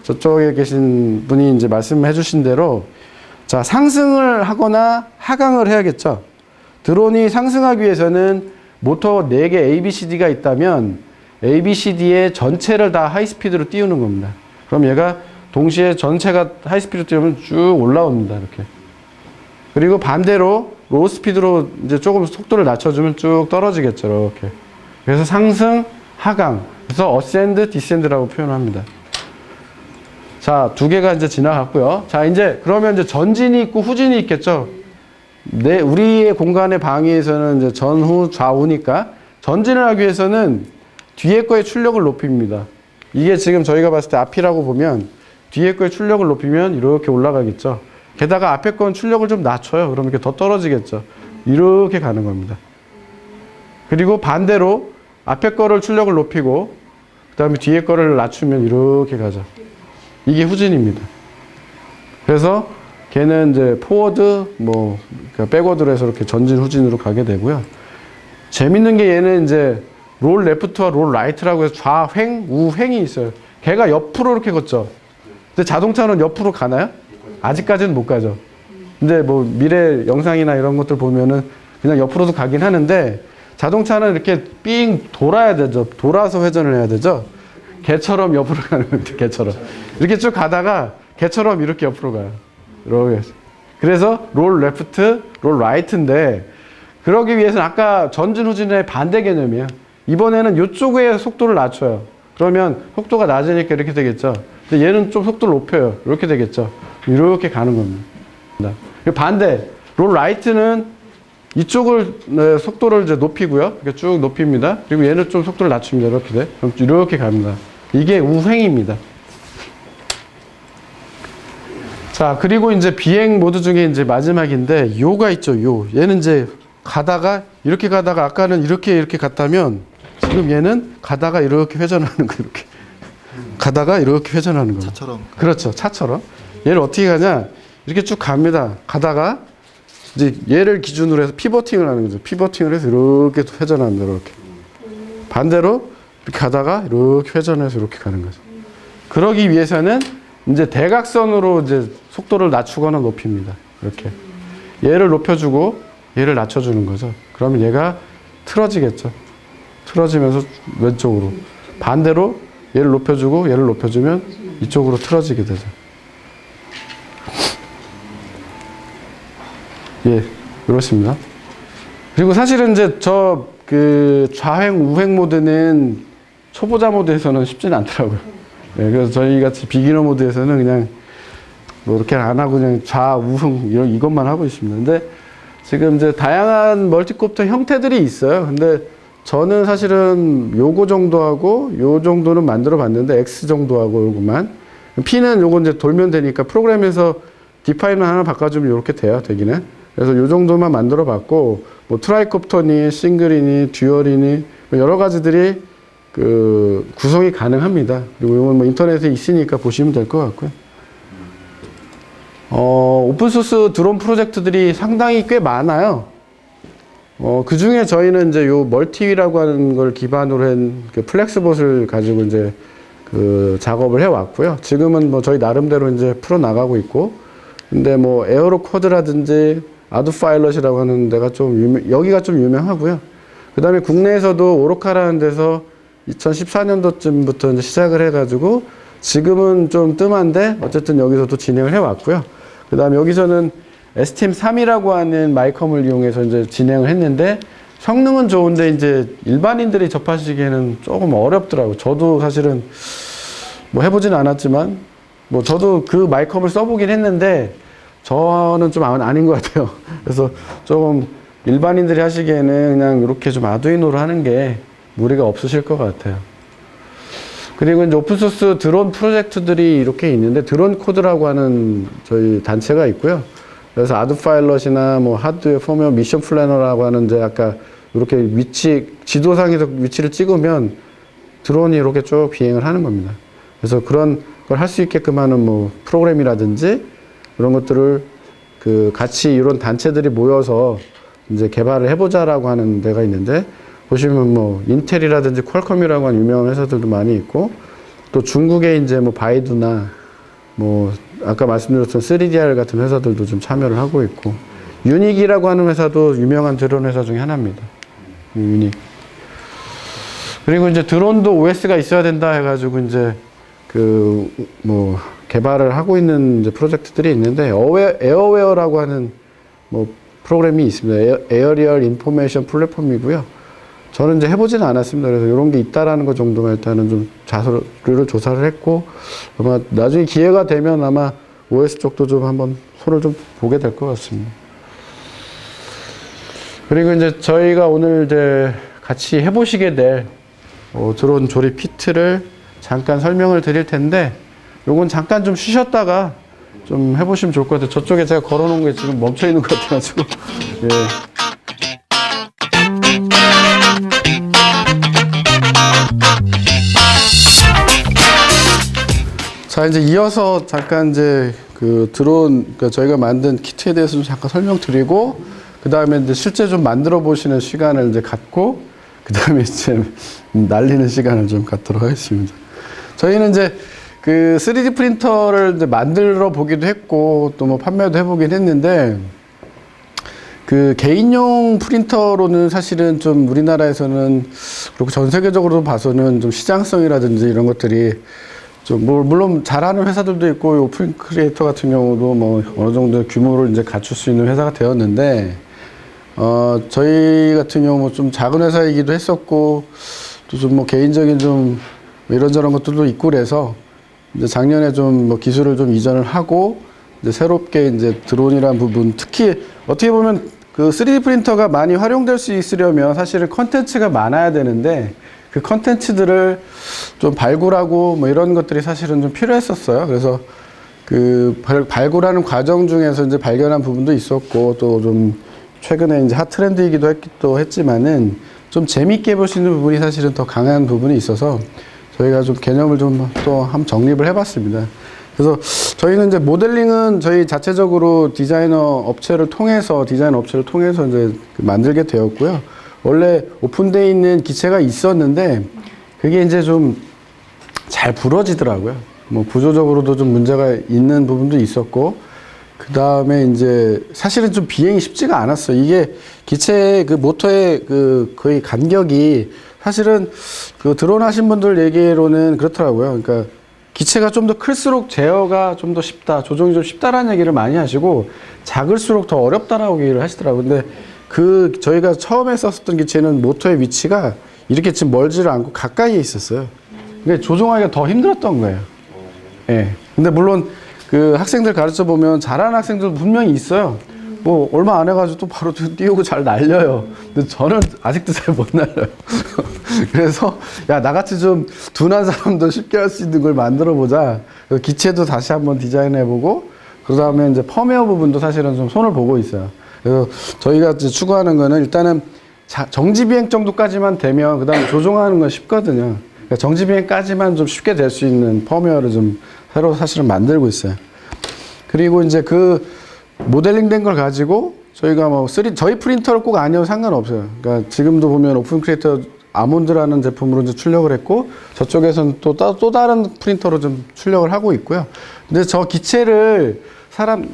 저쪽에 계신 분이 이제 말씀해 주신 대로 자, 상승을 하거나 하강을 해야겠죠. 드론이 상승하기 위해서는 모터 4개 ABCD가 있다면 ABCD의 전체를 다 하이스피드로 띄우는 겁니다. 그럼 얘가 동시에 전체가 하이스피드로 띄우면 쭉 올라옵니다. 이렇게. 그리고 반대로 로우스피드로 이제 조금 속도를 낮춰주면 쭉 떨어지겠죠. 이렇게. 그래서 상승, 하강. 그래서 어센드, 디센드라고 표현합니다. 자, 2개가 이제 지나갔고요. 자, 이제 그러면 이제 전진이 있고 후진이 있겠죠. 우리의 공간의 방위에서는 이제 전후, 좌우니까 전진을 하기 위해서는 뒤에 거의 출력을 높입니다. 이게 지금 저희가 봤을 때 앞이라고 보면 뒤에 거의 출력을 높이면 이렇게 올라가겠죠. 게다가 앞에 건 출력을 좀 낮춰요. 그럼 이렇게 더 떨어지겠죠. 이렇게 가는 겁니다. 그리고 반대로 앞에 거를 출력을 높이고 그 다음에 뒤에 거를 낮추면 이렇게 가죠. 이게 후진입니다. 그래서 걔는 이제 포워드, 그러니까 백워드로 해서 이렇게 전진, 후진으로 가게 되고요. 재밌는 게 얘는 이제 롤 레프트와 롤 라이트라고 해서 좌횡, 우횡이 있어요. 걔가 옆으로 이렇게 걷죠. 근데 자동차는 옆으로 가나요? 아직까지는 못 가죠. 근데 미래 영상이나 이런 것들 보면은 그냥 옆으로도 가긴 하는데 자동차는 이렇게 삥 돌아야 되죠. 돌아서 회전을 해야 되죠. 개처럼 옆으로 가는 겁니다. 개처럼. 이렇게 쭉 가다가 개처럼 이렇게 옆으로 가요. 이렇게. 그래서 롤 레프트, 롤 라이트인데 그러기 위해서는 아까 전진 후진의 반대 개념이에요. 이번에는 이쪽에 속도를 낮춰요. 그러면 속도가 낮으니까 이렇게 되겠죠. 근데 얘는 좀 속도를 높여요. 이렇게 되겠죠. 이렇게 가는 겁니다. 반대, 롤 라이트는 이쪽을 속도를 이제 높이고요. 이렇게 쭉 높입니다. 그리고 얘는 좀 속도를 낮춥니다. 이렇게 돼. 그럼 이렇게 갑니다. 이게 우횡입니다. 자, 그리고 이제 비행 모드 중에 이제 마지막인데 요가 있죠. 요. 얘는 이제 가다가 이렇게 가다가 아까는 이렇게 갔다면 지금 얘는 가다가 이렇게 회전하는 거 이렇게. 가다가 이렇게 회전하는 거예요. 차처럼. 그렇죠. 차처럼. 얘를 어떻게 가냐? 이렇게 쭉 갑니다. 가다가 이제 얘를 기준으로 해서 피버팅을 하는 거죠. 피버팅을 해서 이렇게 회전합니다. 이렇게. 반대로 이렇게 가다가 이렇게 회전해서 이렇게 가는 거죠. 그러기 위해서는 이제 대각선으로 이제 속도를 낮추거나 높입니다. 이렇게. 얘를 높여주고 얘를 낮춰주는 거죠. 그러면 얘가 틀어지겠죠. 틀어지면서 왼쪽으로. 반대로 얘를 높여주고 얘를 높여주면 이쪽으로 틀어지게 되죠. 예, 그렇습니다. 그리고 사실은 이제 그 좌행, 우행 모드는 초보자 모드에서는 쉽지는 않더라고요. 예, 그래서 저희 같이 비기너 모드에서는 그냥 뭐 이렇게 안 하고 그냥 좌, 우흥 이것만 하고 있습니다. 근데 지금 이제 다양한 멀티콥터 형태들이 있어요. 근데 저는 사실은 요거 정도 하고 요 정도는 만들어 봤는데 X 정도 하고 요것만. P는 요거 이제 돌면 되니까 프로그램에서 디파인을 하나 바꿔주면 이렇게 돼요. 되기는. 그래서 요 정도만 만들어 봤고 뭐 트라이콥터니 싱글이니 듀얼이니 여러 가지들이 그 구성이 가능합니다. 그리고 이건 뭐 인터넷에 있으니까 보시면 될 것 같고요. 오픈소스 드론 프로젝트들이 상당히 꽤 많아요. 그 중에 저희는 이제 요 멀티라고 하는 걸 기반으로 한 그 플렉스봇을 가지고 이제 그 작업을 해 왔고요. 지금은 뭐 저희 나름대로 이제 풀어 나가고 있고, 근데 뭐 에어로 코드라든지 아두파일럿이라고 하는 데가 좀 여기가 좀 유명하고요. 그 다음에 국내에서도 오로카라는 데서 2014년도쯤부터 이제 시작을 해가지고 지금은 좀 뜸한데 어쨌든 여기서도 진행을 해 왔고요. 그 다음에 여기서는 STM3이라고 하는 마이컴을 이용해서 이제 진행을 했는데 성능은 좋은데 이제 일반인들이 접하시기에는 조금 어렵더라고요. 저도 사실은 뭐 해보진 않았지만 뭐 저도 그 마이컴을 써보긴 했는데 저는 좀 아닌 것 같아요. 그래서 조금 일반인들이 하시기에는 그냥 이렇게 좀 아두이노로 하는 게 무리가 없으실 것 같아요. 그리고 이제 오픈소스 드론 프로젝트들이 이렇게 있는데 드론 코드라고 하는 저희 단체가 있고요. 그래서 아두파일럿이나 뭐 하드웨어 포메어 미션 플래너라고 하는 이제 아까 이렇게 지도상에서 위치를 찍으면 드론이 이렇게 쭉 비행을 하는 겁니다. 그래서 그런 걸 할 수 있게끔 하는 뭐 프로그램이라든지 그런 것들을 그 같이 이런 단체들이 모여서 이제 개발을 해보자라고 하는 데가 있는데 보시면 뭐 인텔이라든지 퀄컴이라고 하는 유명한 회사들도 많이 있고 또 중국의 이제 뭐 바이두나 뭐 아까 말씀드렸던 3DR 같은 회사들도 좀 참여를 하고 있고 유닉이라고 하는 회사도 유명한 드론 회사 중에 하나입니다. 유닉. 그리고 이제 드론도 OS가 있어야 된다 해가지고 이제 그 뭐 개발을 하고 있는 이제 프로젝트들이 있는데 에어웨어라고 하는 뭐 프로그램이 있습니다. 에어리얼 인포메이션 플랫폼이고요. 저는 이제 해보지는 않았습니다. 그래서 이런 게 있다라는 것 정도만 일단은 좀 자료를 조사를 했고 아마 나중에 기회가 되면 아마 OS 쪽도 좀 한번 손을 좀 보게 될 것 같습니다. 그리고 이제 저희가 오늘 이제 같이 해보시게 될 드론 조립 키트를 잠깐 설명을 드릴 텐데 요건 잠깐 좀 쉬셨다가 좀 해보시면 좋을 것 같아요. 저쪽에 제가 걸어놓은 게 지금 멈춰 있는 것 같아가지고. 예. 자, 이제 이어서 잠깐 이제 그 드론, 그러니까 저희가 만든 키트에 대해서 좀 잠깐 설명드리고, 그 다음에 이제 실제 좀 만들어 보시는 시간을 이제 갖고, 그 다음에 이제 날리는 시간을 좀 갖도록 하겠습니다. 저희는 이제 그 3D 프린터를 이제 만들어 보기도 했고, 또 뭐 판매도 해보긴 했는데, 그 개인용 프린터로는 사실은 좀 우리나라에서는 그리고 전 세계적으로 봐서는 좀 시장성이라든지 이런 것들이 좀 물론 잘하는 회사들도 있고 오픈 크리에이터 같은 경우도 뭐 어느 정도 규모를 이제 갖출 수 있는 회사가 되었는데 저희 같은 경우 좀 작은 회사이기도 했었고 또 좀 뭐 개인적인 좀 이런저런 것들도 있고 그래서 이제 작년에 좀 뭐 기술을 좀 이전을 하고 이제 새롭게 이제 드론이라는 부분 특히 어떻게 보면 그 3D 프린터가 많이 활용될 수 있으려면 사실은 컨텐츠가 많아야 되는데 그 컨텐츠들을 좀 발굴하고 뭐 이런 것들이 사실은 좀 필요했었어요. 그래서 그 발굴하는 과정 중에서 이제 발견한 부분도 있었고 또 좀 최근에 이제 핫 트렌드이기도 했지만은 좀 재밌게 볼 수 있는 부분이 사실은 더 강한 부분이 있어서 저희가 좀 개념을 좀 또 한번 정립을 해봤습니다. 그래서 저희는 이제 모델링은 저희 자체적으로 디자인 업체를 통해서 이제 만들게 되었고요. 원래 오픈되어 있는 기체가 있었는데 그게 이제 좀 잘 부러지더라고요. 뭐 구조적으로도 좀 문제가 있는 부분도 있었고 그 다음에 이제 사실은 좀 비행이 쉽지가 않았어요. 이게 기체 그 모터의 그 거의 간격이 사실은 그 드론 하신 분들 얘기로는 그렇더라고요. 그러니까 기체가 좀 더 클수록 제어가 좀 더 쉽다, 조종이 좀 쉽다라는 얘기를 많이 하시고 작을수록 더 어렵다라고 얘기를 하시더라고요. 근데 그 저희가 처음에 썼었던 기체는 모터의 위치가 이렇게 지금 멀지를 않고 가까이에 있었어요. 그러니까 조종하기가 더 힘들었던 거예요. 예. 근데 물론 그 학생들 가르쳐 보면 잘하는 학생들 분명히 있어요. 뭐 얼마 안 해가지고 또 바로 띄우고 잘 날려요. 근데 저는 아직도 잘 못 날려요. 그래서 야 나같이 좀 둔한 사람도 쉽게 할 수 있는 걸 만들어 보자. 기체도 다시 한번 디자인해보고 그 다음에 이제 펌웨어 부분도 사실은 좀 손을 보고 있어요. 그래서 저희가 이제 추구하는 거는 일단은 정지 비행 정도까지만 되면 그 다음에 조종하는 건 쉽거든요. 그러니까 정지 비행까지만 좀 쉽게 될 수 있는 펌웨어를 좀 새로 사실은 만들고 있어요. 그리고 이제 그 모델링 된 걸 가지고 저희가 뭐 저희 프린터를 꼭 아니어도 상관없어요. 그러니까 지금도 보면 오픈 크리에이터 아몬드라는 제품으로 이제 출력을 했고 저쪽에서는 또 다른 프린터로 좀 출력을 하고 있고요. 근데 저 기체를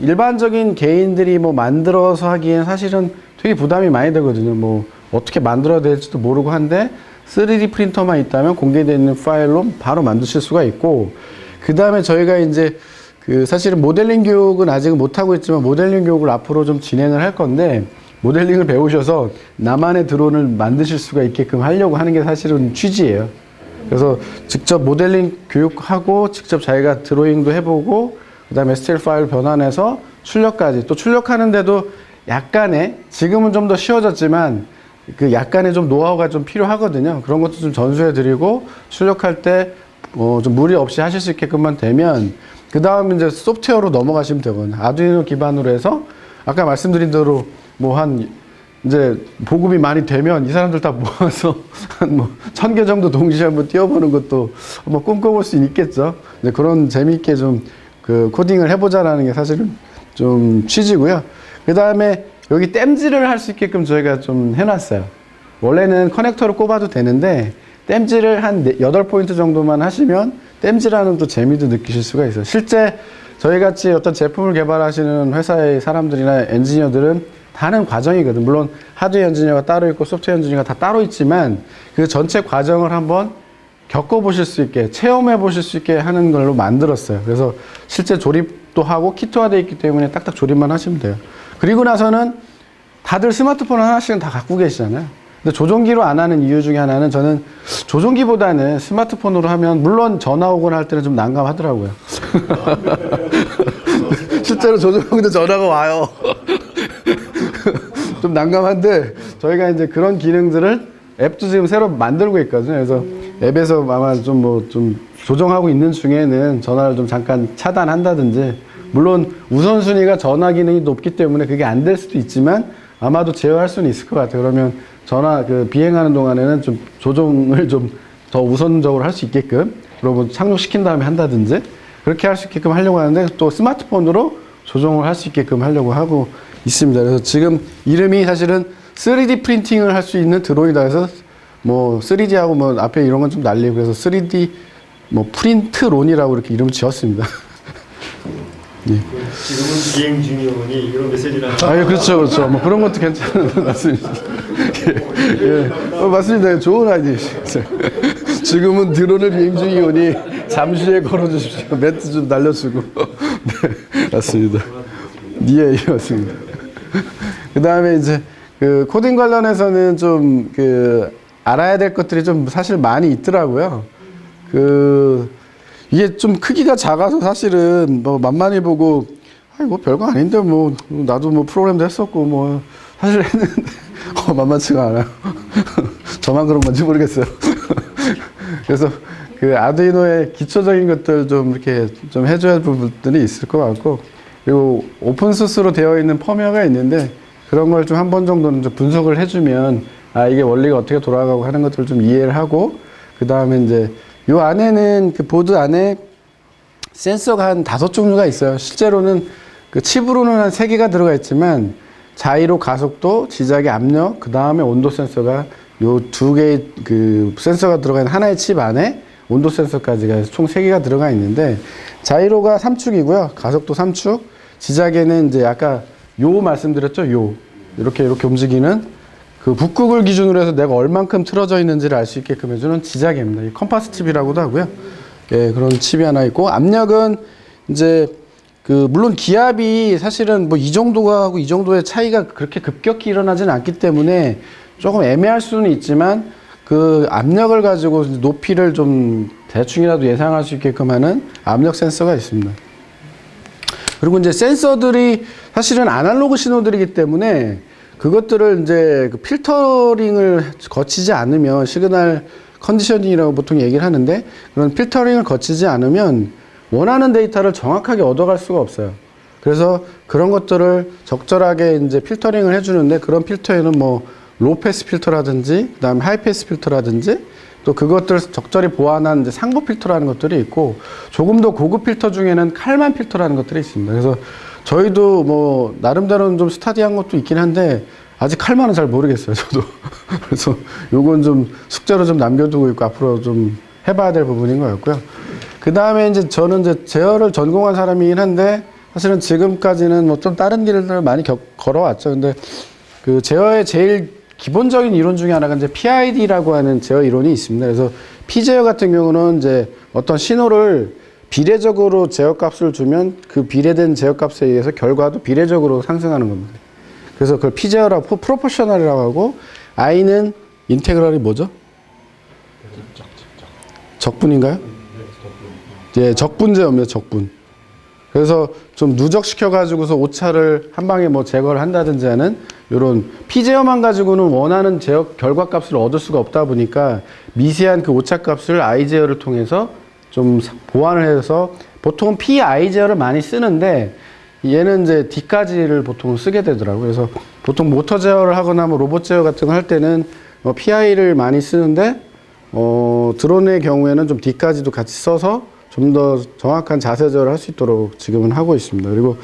일반적인 개인들이 뭐 만들어서 하기엔 사실은 되게 부담이 많이 되거든요. 뭐 어떻게 만들어야 될지도 모르고 한데 3D 프린터만 있다면 공개되어 있는 파일로 바로 만드실 수가 있고 그 다음에 저희가 이제 그 사실은 모델링 교육은 아직은 못하고 있지만 모델링 교육을 앞으로 좀 진행을 할 건데 모델링을 배우셔서 나만의 드론을 만드실 수가 있게끔 하려고 하는 게 사실은 취지예요. 그래서 직접 모델링 교육하고 직접 자기가 드로잉도 해보고 그 다음에 STL 파일 변환해서 출력까지 또 출력하는데도 약간의 지금은 좀 더 쉬워졌지만 그 약간의 좀 노하우가 좀 필요하거든요. 그런 것도 좀 전수해 드리고 출력할 때 좀 무리 없이 하실 수 있게끔만 되면 그 다음 이제 소프트웨어로 넘어가시면 되거든요. 아두이노 기반으로 해서 아까 말씀드린 대로 뭐 이제 보급이 많이 되면 이 사람들 다 모아서 한 뭐 1000개 정도 동시에 한번 띄워보는 것도 한번 꿈꿔볼 수 있겠죠. 이제 그런 재미있게 좀 그 코딩을 해보자라는 게 사실은 좀 취지고요. 그 다음에 여기 땜질을 할 수 있게끔 저희가 좀 해놨어요. 원래는 커넥터를 꼽아도 되는데 땜질을 한 8포인트 정도만 하시면 땜질하는 또 재미도 느끼실 수가 있어요. 실제 저희같이 어떤 제품을 개발하시는 회사의 사람들이나 엔지니어들은 다 하는 과정이거든. 물론 하드웨어 엔지니어가 따로 있고 소프트웨어 엔지니어가 다 따로 있지만 그 전체 과정을 한번 겪어보실 수 있게 체험해 보실 수 있게 하는 걸로 만들었어요. 그래서 실제 조립도 하고 키트화되어 있기 때문에 딱딱 조립만 하시면 돼요. 그리고 나서는 다들 스마트폰 하나씩은 다 갖고 계시잖아요. 근데 조종기로 안 하는 이유 중에 하나는 저는 조종기보다는 스마트폰으로 하면 물론 전화 오거나 할 때는 좀 난감하더라고요. 실제로 조종하는데 전화가 와요. 좀 난감한데 저희가 이제 그런 기능들을 앱도 지금 새로 만들고 있거든요. 그래서 앱에서 아마 좀 조정하고 있는 중에는 전화를 좀 잠깐 차단한다든지 물론 우선순위가 전화 기능이 높기 때문에 그게 안 될 수도 있지만 아마도 제어할 수는 있을 것 같아요. 그러면 전화 비행하는 동안에는 좀 조종을 좀 더 우선적으로 할 수 있게끔 그러고 착륙시킨 다음에 한다든지 그렇게 할 수 있게끔 하려고 하는데 또 스마트폰으로 조종을 할 수 있게끔 하려고 하고 있습니다. 그래서 지금 이름이 사실은 3D 프린팅을 할 수 있는 드론이다 해서 뭐 3D하고 뭐 앞에 이런 건 좀 날리고 그래서 3D 뭐 프린트론이라고 이렇게 이름을 지었습니다. 지금은 비행 중이오니 이런 메시지를 하나. 아, 그렇죠, 그렇죠. 뭐 그런 것도 괜찮은 말씀이시죠. 예, 맞습니다. 좋은 아이디어시죠. 지금은 드론을 비행 중이오니 잠시 걸어주십시오. 멘트 좀 날려주고. 네, 맞습니다. 예, 맞습니다. 그 다음에 이제 그 코딩 관련해서는 좀 그 알아야 될 것들이 좀 사실 많이 있더라고요. 이게 좀 크기가 작아서 사실은 뭐 만만히 보고 아이 뭐 별거 아닌데 뭐 나도 뭐 프로그램도 했었고 뭐 사실 했는데 만만치가 않아요. 저만 그런 건지 모르겠어요. 그래서 그 아두이노의 기초적인 것들 좀 이렇게 좀 해줘야 할 부분들이 있을 것 같고, 그리고 오픈소스로 되어 있는 펌웨어가 있는데 그런 걸 좀 한 번 정도는 좀 분석을 해주면 이게 원리가 어떻게 돌아가고 하는 것들을 좀 이해를 하고, 그 다음에 이제 요 안에는 그 보드 안에 센서가 한 5종류가 있어요. 실제로는 그 칩으로는 한 3개가 들어가 있지만 자이로 가속도, 지작의 압력, 그 다음에 온도 센서가 요 2개의 그 센서가 들어가 있는 하나의 칩 안에 온도 센서까지가 해서 총 3개가 들어가 있는데, 자이로가 3축이고요. 가속도 3축, 지작에는 이제 아까 요 말씀드렸죠. 이렇게 움직이는 그 북극을 기준으로 해서 내가 얼만큼 틀어져 있는지를 알 수 있게끔 해주는 지작입니다. 이 컴파스 칩이라고도 하고요. 예, 그런 칩이 하나 있고, 압력은 이제 그 물론 기압이 사실은 뭐 이 정도가 하고 이 정도의 차이가 그렇게 급격히 일어나지는 않기 때문에 조금 애매할 수는 있지만, 그 압력을 가지고 높이를 좀 대충이라도 예상할 수 있게끔 하는 압력 센서가 있습니다. 그리고 이제 센서들이 사실은 아날로그 신호들이기 때문에 그것들을 이제 그 필터링을 거치지 않으면, 시그널 컨디셔닝이라고 보통 얘기를 하는데, 그런 필터링을 거치지 않으면 원하는 데이터를 정확하게 얻어갈 수가 없어요. 그래서 그런 것들을 적절하게 이제 필터링을 해주는데, 그런 필터에는 뭐 로패스 필터라든지, 그 다음에 하이패스 필터라든지, 또 그것들을 적절히 보완한 이제 상부 필터라는 것들이 있고, 조금 더 고급 필터 중에는 칼만 필터라는 것들이 있습니다. 그래서 저희도 뭐 나름대로는 좀 스타디한 것도 있긴 한데 아직 칼만은 잘 모르겠어요, 저도. 그래서 요건 좀 숙제로 좀 남겨두고 있고 앞으로 좀 해봐야 될 부분인 것 같고요. 그 다음에 이제 저는 이제 제어를 전공한 사람이긴 한데, 사실은 지금까지는 뭐 좀 다른 길을 많이 걸어왔죠. 근데 그 제어의 제일 기본적인 이론 중에 하나가 이제 PID라고 하는 제어 이론이 있습니다. 그래서 P제어 같은 경우는 이제 어떤 신호를 비례적으로 제어값을 주면 그 비례된 제어값에 의해서 결과도 비례적으로 상승하는 겁니다. 그래서 그걸 P제어라고, 프로포셔널이라고 하고, I는 인테그럴이 뭐죠? 적분인가요? 예, 적분제어입니다. 적분. 그래서 좀 누적시켜가지고서 오차를 한 방에 뭐 제거를 한다든지 하는 요런 P제어만 가지고는 원하는 제어 결과값을 얻을 수가 없다 보니까 미세한 그 오차값을 I제어를 통해서 좀 보완을 해서, 보통 PI 제어를 많이 쓰는데 얘는 이제 D까지를 보통 쓰게 되더라고요. 그래서 보통 모터 제어를 하거나 뭐 로봇 제어 같은 거 할 때는 PI를 많이 쓰는데, 드론의 경우에는 좀 D까지도 같이 써서 좀 더 정확한 자세 제어를 할 수 있도록 지금은 하고 있습니다. 그리고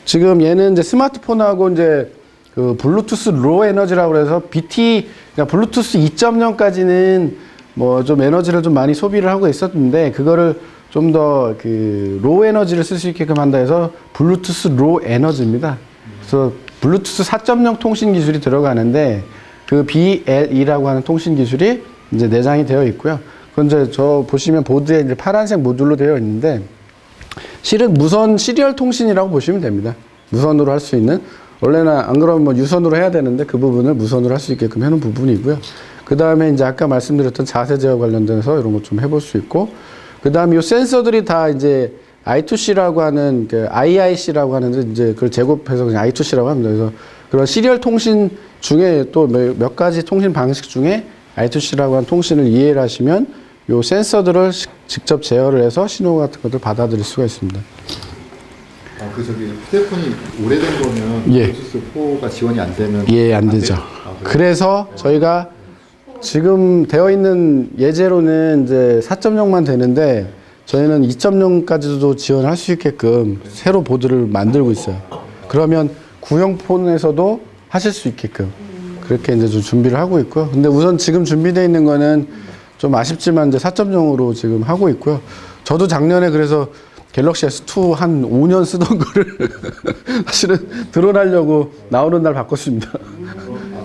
지금 얘는 이제 스마트폰하고 이제 그 블루투스 로 에너지라고 해서 BT, 그러니까 블루투스 2.0까지는 뭐 좀 에너지를 좀 많이 소비를 하고 있었는데, 그거를 좀 더 그 로우 에너지를 쓸 수 있게끔 한다 해서 블루투스 로 에너지입니다. 그래서 블루투스 4.0 통신 기술이 들어가는데, 그 BLE라고 하는 통신 기술이 이제 내장이 되어 있고요. 그건 이제 저 보시면 보드에 이제 파란색 모듈로 되어 있는데, 실은 무선 시리얼 통신이라고 보시면 됩니다. 무선으로 할 수 있는, 원래는 안 그러면 뭐 유선으로 해야 되는데 그 부분을 무선으로 할 수 있게끔 해놓은 부분이고요. 그 다음에 이제 아까 말씀드렸던 자세 제어 관련돼서 이런 것 좀 해볼 수 있고, 그 다음에 이 센서들이 다 이제 I2C라고 하는, 그 IIC라고 하는데 이제 그걸 제곱해서 그냥 I2C라고 합니다. 그래서 그런 시리얼 통신 중에 또 몇 가지 통신 방식 중에 I2C라고 하는 통신을 이해를 하시면 이 센서들을 직접 제어를 해서 신호 같은 것들 받아들일 수가 있습니다. 휴대폰이 오래된 거면 예. 블루투스 4가 지원이 안 되면 예, 안 되죠. 그래서 저희가 지금 되어 있는 예제로는 이제 4.0만 되는데, 저희는 2.0까지도 지원할 수 있게끔 새로 보드를 만들고 있어요. 그러면 구형 폰에서도 하실 수 있게끔 그렇게 이제 좀 준비를 하고 있고요. 근데 우선 지금 준비되어 있는 거는 좀 아쉽지만 이제 4.0으로 지금 하고 있고요. 저도 작년에 그래서 갤럭시 S2 한 5년 쓰던 거를 사실은 드러나려고 나오는 날 바꿨습니다.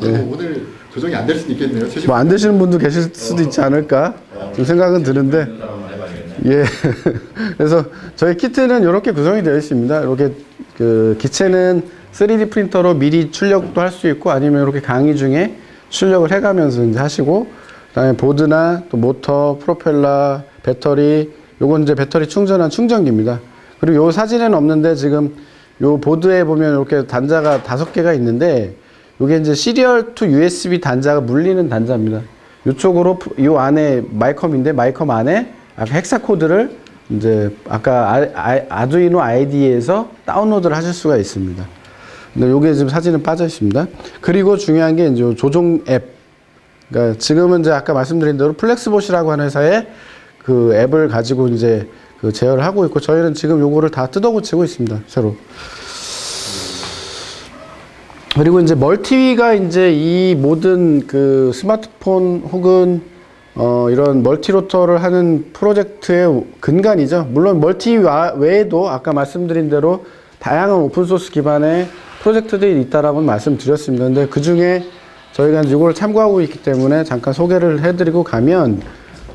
오늘 조정이 안 될 수도 있겠네요. 뭐 안 되시는 분도 계실 수도 있지 않을까 좀 생각은 드는데 예. 그래서 저희 키트는 이렇게 구성이 되어 있습니다. 이렇게 그 기체는 3D 프린터로 미리 출력도 할 수 있고 아니면 이렇게 강의 중에 출력을 해가면서 이제 하시고 그다음에 보드나 또 모터, 프로펠러, 배터리 요건 이제 배터리 충전한 충전기입니다. 그리고 요 사진에는 없는데 지금 요 보드에 보면 이렇게 단자가 5개가 있는데 요게 이제 시리얼 투 USB 단자가 물리는 단자입니다. 요쪽으로 요 안에 마이컴인데 마이컴 안에 아까 헥사 코드를 이제 아까 아두이노 IDE에서 다운로드를 하실 수가 있습니다. 근데 요게 지금 사진은 빠져 있습니다. 그리고 중요한 게 이제 조종 앱. 그러니까 지금은 이제 아까 말씀드린 대로 플렉스봇이라고 하는 회사의 그 앱을 가지고 이제 그 제어를 하고 있고 저희는 지금 요거를 다 뜯어 고치고 있습니다. 새로. 그리고 이제 멀티가 이제 이 모든 그 스마트폰 혹은 이런 멀티로터를 하는 프로젝트의 근간이죠. 물론 멀티 외에도 아까 말씀드린 대로 다양한 오픈소스 기반의 프로젝트들이 있다라고 말씀드렸습니다. 근데 그 중에 저희가 이걸 참고하고 있기 때문에 잠깐 소개를 해드리고 가면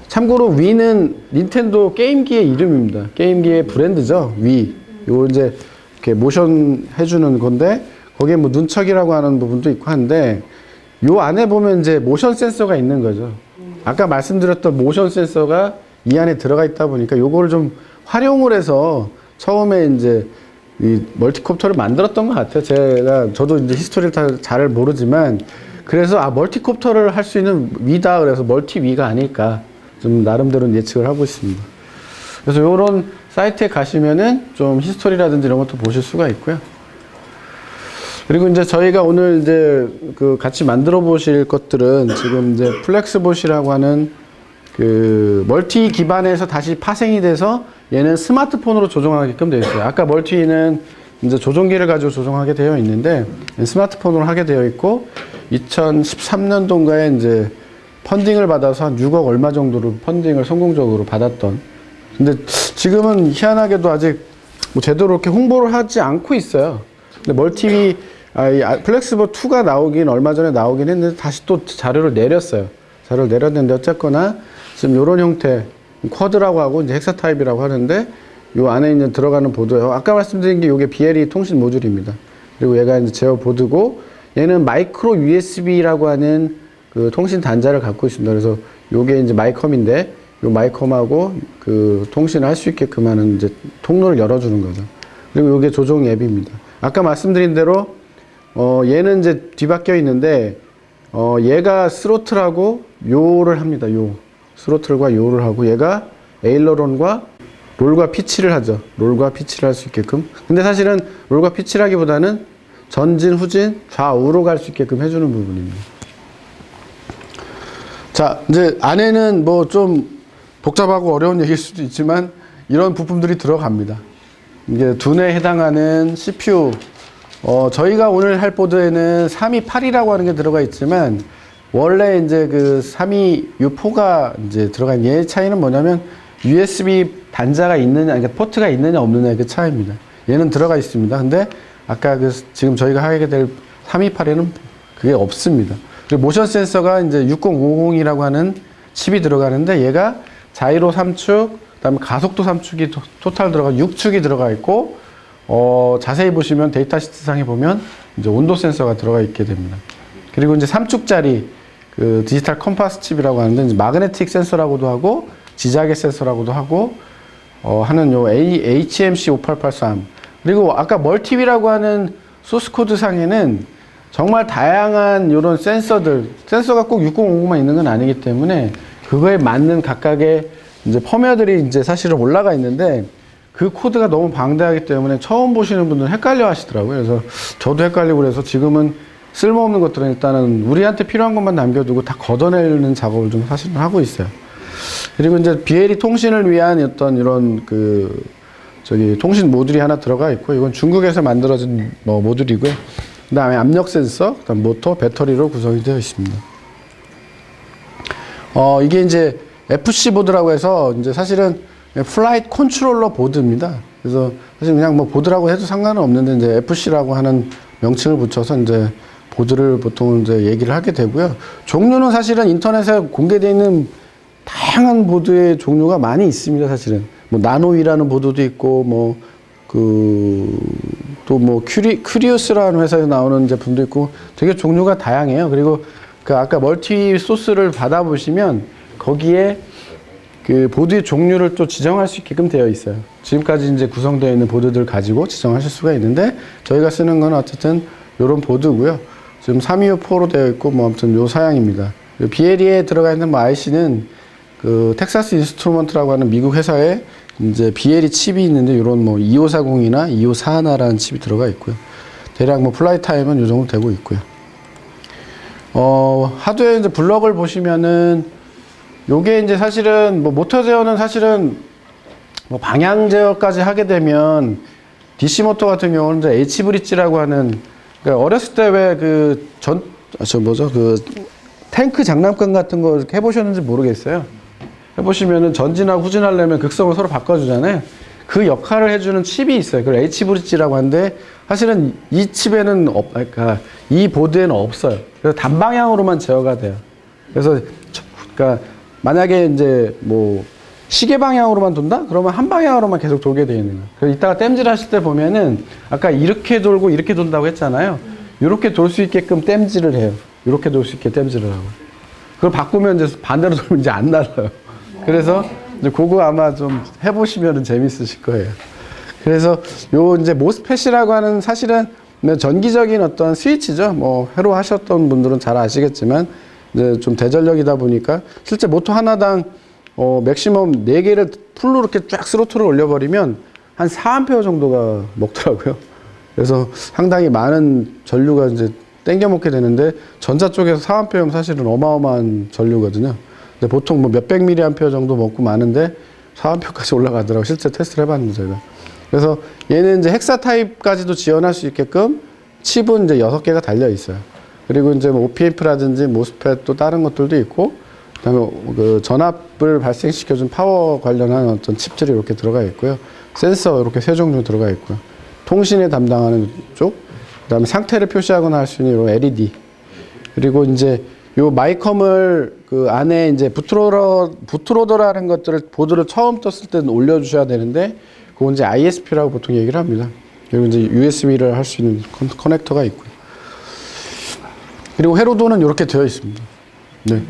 참고로 위는 닌텐도 게임기의 이름입니다. 게임기의 브랜드죠. 위. 요 이제 이렇게 모션 해주는 건데 거기에 뭐 눈척이라고 하는 부분도 있고 한데 요 안에 보면 이제 모션 센서가 있는 거죠. 아까 말씀드렸던 모션 센서가 이 안에 들어가 있다 보니까 요거를 좀 활용을 해서 처음에 이제 이 멀티콥터를 만들었던 것 같아요. 저도 이제 히스토리를 다 잘 모르지만 그래서 멀티콥터를 할 수 있는 위다 그래서 멀티위가 아닐까 좀 나름대로 예측을 하고 있습니다. 그래서 요런 사이트에 가시면은 좀 히스토리라든지 이런 것도 보실 수가 있고요. 그리고 이제 저희가 오늘 이제 그 같이 만들어 보실 것들은 지금 이제 플렉스봇이라고 하는 그 멀티 기반에서 다시 파생이 돼서 얘는 스마트폰으로 조종하게끔 되어 있어요. 아까 멀티는 이제 조종기를 가지고 조종하게 되어 있는데 스마트폰으로 하게 되어 있고 2013년도인가에 이제 펀딩을 받아서 한 6억 얼마 정도를 펀딩을 성공적으로 받았던. 근데 지금은 희한하게도 아직 뭐 제대로 이렇게 홍보를 하지 않고 있어요. 근데 멀티비 플렉스봇 2가 나오긴 얼마 전에 나오긴 했는데 다시 또 자료를 내렸어요. 자료를 내렸는데 어쨌거나 지금 이런 형태 쿼드라고 하고 이제 헥사 타입이라고 하는데 요 안에 있는 들어가는 보드예요. 아까 말씀드린 게 요게 BLE 통신 모듈입니다. 그리고 얘가 이제 제어 보드고 얘는 마이크로 USB라고 하는 그 통신 단자를 갖고 있습니다. 그래서 요게 이제 마이컴인데 요 마이컴하고 그 통신을 할 수 있게끔 하는 이제 통로를 열어주는 거죠. 그리고 요게 조종 앱입니다. 아까 말씀드린 대로 얘는 이제 뒤바뀌어 있는데 얘가 스로틀하고 요를 합니다. 요 스로틀과 요를 하고 얘가 에일러론과 롤과 피치를 하죠. 롤과 피치를 할 수 있게끔. 근데 사실은 롤과 피치라기보다는 전진, 후진, 좌우로 갈 수 있게끔 해주는 부분입니다. 자, 이제 안에는 뭐 좀 복잡하고 어려운 얘기일 수도 있지만 이런 부품들이 들어갑니다. 이게 둔에 해당하는 CPU. 저희가 오늘 할 보드에는 328이라고 하는 게 들어가 있지만 원래 이제 그 32U4가 이제 들어가 있는 얘의 차이는 뭐냐면 USB 단자가 있느냐, 그러니까 포트가 있느냐 없느냐의 그 차이입니다. 얘는 들어가 있습니다. 근데 아까 그 지금 저희가 하게 될 328에는 그게 없습니다. 그리고 모션 센서가 이제 6050이라고 하는 칩이 들어가는데 얘가 자이로 3축, 그다음에 가속도 3축이 토탈 들어가 6축이 들어가 있고 자세히 보시면 데이터 시트상에 보면 이제 온도 센서가 들어가 있게 됩니다. 그리고 이제 3축짜리 그 디지털 컴파스 칩이라고 하는데 이제 마그네틱 센서라고도 하고 지자계 센서라고도 하고 하는 요 HMC 5883 그리고 아까 멀티비라고 하는 소스 코드 상에는 정말 다양한 이런 센서가 꼭 6050만 있는 건 아니기 때문에 그거에 맞는 각각의 이제 펌웨어들이 이제 사실은 올라가 있는데 그 코드가 너무 방대하기 때문에 처음 보시는 분들은 헷갈려 하시더라고요. 그래서 저도 헷갈리고 그래서 지금은 쓸모없는 것들은 일단은 우리한테 필요한 것만 남겨두고 다 걷어내는 작업을 좀 사실은 하고 있어요. 그리고 이제 BLE 통신을 위한 어떤 이런 통신 모듈이 하나 들어가 있고 이건 중국에서 만들어진 모듈이고요. 그 다음에 압력 센서, 그다음 모터, 배터리로 구성이 되어 있습니다. 이게 이제 FC 보드라고 해서 이제 사실은 플라이트 컨트롤러 보드입니다. 그래서 사실 그냥 뭐 보드라고 해도 상관은 없는데 이제 FC라고 하는 명칭을 붙여서 이제 보드를 보통 이제 얘기를 하게 되고요. 종류는 사실은 인터넷에 공개되어 있는 다양한 보드의 종류가 많이 있습니다. 사실은 뭐 나노이라는 보드도 있고 뭐 또 뭐 큐리우스라는 회사에서 나오는 제품도 있고 되게 종류가 다양해요. 그리고 그 아까 멀티 소스를 받아보시면 거기에 그 보드의 종류를 또 지정할 수 있게끔 되어 있어요. 지금까지 이제 구성되어 있는 보드들 가지고 지정하실 수가 있는데 저희가 쓰는 건 어쨌든 이런 보드고요. 지금 325로 되어 있고 뭐 아무튼 요 사양입니다. BLE에 들어가 있는 뭐 IC는 그 텍사스 인스트루먼트라고 하는 미국 회사에 이제 BLE 칩이 있는데 이런 뭐 2540이나 2541라는 칩이 들어가 있고요. 대략 뭐 플라이 타임은 요 정도 되고 있고요. 하드웨어 이제 블럭을 보시면은 요게 이제 사실은 뭐 모터 제어는 사실은 뭐 방향 제어까지 하게 되면 DC 모터 같은 경우는 이제 H 브릿지라고 하는 그러니까 어렸을 때 왜 그 그 탱크 장난감 같은 거 이렇게 해보셨는지 모르겠어요. 해보시면은 전진하고 후진하려면 극성을 서로 바꿔주잖아요. 그 역할을 해주는 칩이 있어요. 그걸 H 브릿지라고 하는데 사실은 이 칩에는 그러니까 이 보드에는 없어요. 그래서 단방향으로만 제어가 돼요. 그래서 그러니까 만약에 이제 뭐 시계 방향으로만 돈다? 그러면 한 방향으로만 계속 돌게 되어 있는 거예요. 그래서 이따가 땜질 하실 때 보면은 아까 이렇게 돌고 이렇게 돈다고 했잖아요. 이렇게 돌 수 있게끔 땜질을 해요. 이렇게 돌 수 있게 땜질을 하고. 그걸 바꾸면 이제 반대로 돌면 이제 안 날아요. 그래서 이제 그거 아마 좀 해보시면 재밌으실 거예요. 그래서 요 이제 모스펫이라고 하는 사실은 전기적인 어떤 스위치죠. 뭐 회로 하셨던 분들은 잘 아시겠지만 이제 좀 대전력이다 보니까 실제 모터 하나당 맥시멈 4개를 풀로 이렇게 쫙 스로틀을 올려버리면 한 4A 정도가 먹더라고요. 그래서 상당히 많은 전류가 이제 땡겨 먹게 되는데 전자 쪽에서 4A면 사실은 어마어마한 전류거든요. 근데 보통 뭐 몇백 mA 정도 먹고 마는데 4A까지 올라가더라고요. 실제 테스트를 해봤는데 제가. 그래서 얘는 이제 헥사 타입까지도 지원할 수 있게끔 칩은 이제 6개가 달려 있어요. 그리고 이제 뭐 OPMP라든지 모스펫 또 다른 것들도 있고, 그다음에 그 전압을 발생시켜준 파워 관련한 어떤 칩들이 이렇게 들어가 있고요. 센서 이렇게 3종류 들어가 있고요. 통신에 담당하는 쪽, 그다음에 상태를 표시하거나 할 수 있는 이런 LED. 그리고 이제 요 마이컴을 그 안에 이제 부트로더라는 것들을 보드를 처음 떴을 때는 올려주셔야 되는데, 그건 이제 ISP라고 보통 얘기를 합니다. 그리고 이제 USB를 할 수 있는 커넥터가 있고요. 그리고 회로도는 이렇게 되어 있습니다. 네.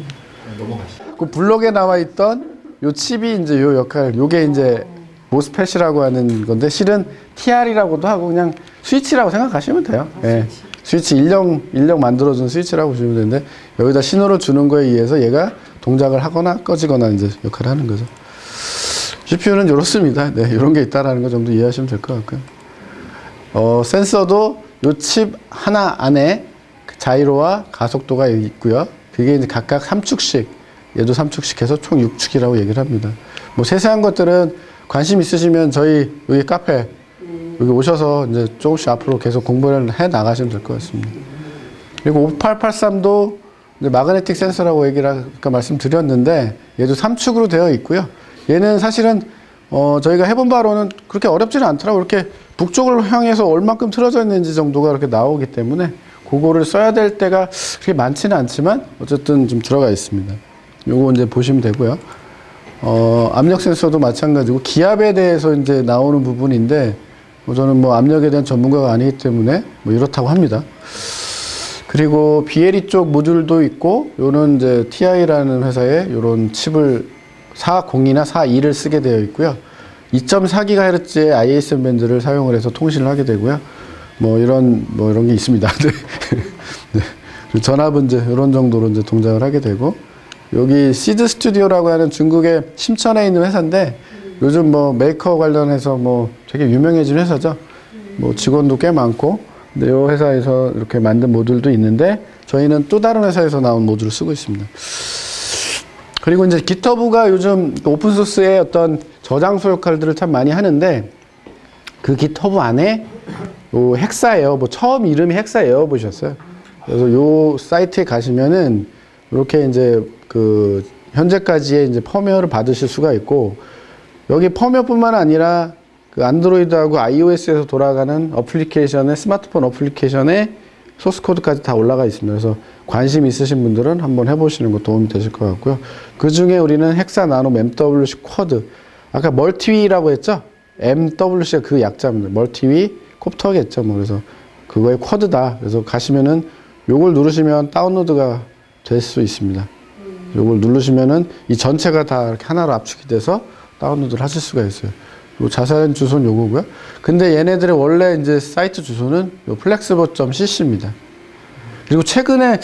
그 블록에 나와 있던 요 칩이 이제 요 역할, 요게 이제 모스펫이라고 하는 건데, 실은 TR이라고도 하고 그냥 스위치라고 생각하시면 돼요. 예. 스위치 인력 만들어준 스위치라고 보시면 되는데, 여기다 신호를 주는 거에 의해서 얘가 동작을 하거나 꺼지거나 이제 역할을 하는 거죠. CPU는 이렇습니다. 네, 이런 게 있다라는 거 정도 이해하시면 될 것 같고요. 센서도 요 칩 하나 안에 자이로와 가속도가 있고요. 그게 이제 각각 3축씩, 얘도 3축씩 해서 총 6축이라고 얘기를 합니다. 뭐 세세한 것들은 관심 있으시면 저희 여기 카페 여기 오셔서 이제 조금씩 앞으로 계속 공부를 해 나가시면 될 것 같습니다. 그리고 5883도 이제 마그네틱 센서라고 얘기를 아까 말씀드렸는데, 얘도 3축으로 되어 있고요. 얘는 사실은 저희가 해본 바로는 그렇게 어렵지는 않더라고요. 이렇게 북쪽을 향해서 얼만큼 틀어져 있는지 정도가 이렇게 나오기 때문에 그거를 써야 될 때가 그렇게 많지는 않지만 어쨌든 좀 들어가 있습니다. 요거 이제 보시면 되고요. 압력 센서도 마찬가지고 기압에 대해서 이제 나오는 부분인데, 저는 뭐 압력에 대한 전문가가 아니기 때문에 뭐 이렇다고 합니다. 그리고 BLE 쪽 모듈도 있고, 요는 이제 TI라는 회사의 요런 칩을 402나 42를 쓰게 되어 있고요. 2.4GHz의 ISM 밴드를 사용을 해서 통신을 하게 되고요. 뭐 이런 게 있습니다. 네. 네. 전압은 이제 이런 정도로 이제 동작을 하게 되고, 여기 시드 스튜디오라고 하는 중국의 심천에 있는 회사인데, 요즘 뭐 메이커 관련해서 뭐 되게 유명해진 회사죠. 뭐 직원도 꽤 많고, 근데 이 회사에서 이렇게 만든 모듈도 있는데, 저희는 또 다른 회사에서 나온 모듈을 쓰고 있습니다. 그리고 이제 기터브가 요즘 오픈소스의 어떤 저장소 역할들을 참 많이 하는데, 그 기터브 안에 요 헥사 에어, 뭐 처음 이름이 헥사 에어 보셨어요. 그래서 요 사이트에 가시면은 이렇게 이제 그 현재까지의 이제 펌웨어를 받으실 수가 있고, 여기 펌웨어뿐만 아니라 그 안드로이드하고 iOS에서 돌아가는 어플리케이션의 스마트폰 어플리케이션의 소스 코드까지 다 올라가 있습니다. 그래서 관심 있으신 분들은 한번 해보시는 거 도움이 되실 것 같고요. 그 중에 우리는 헥사 나노 MWC 쿼드, 아까 멀티위라고 했죠? MWC가 그 약자입니다. 멀티위 콥터겠죠. 뭐 그래서 그거의 쿼드다. 그래서 가시면은 요걸 누르시면 다운로드가 될 수 있습니다. 요걸 누르시면은 이 전체가 다 이렇게 하나로 압축이 돼서 다운로드를 하실 수가 있어요. 요 자세한 주소는 요거고요. 근데 얘네들의 원래 이제 사이트 주소는 요 flexible.cc입니다. 그리고 최근에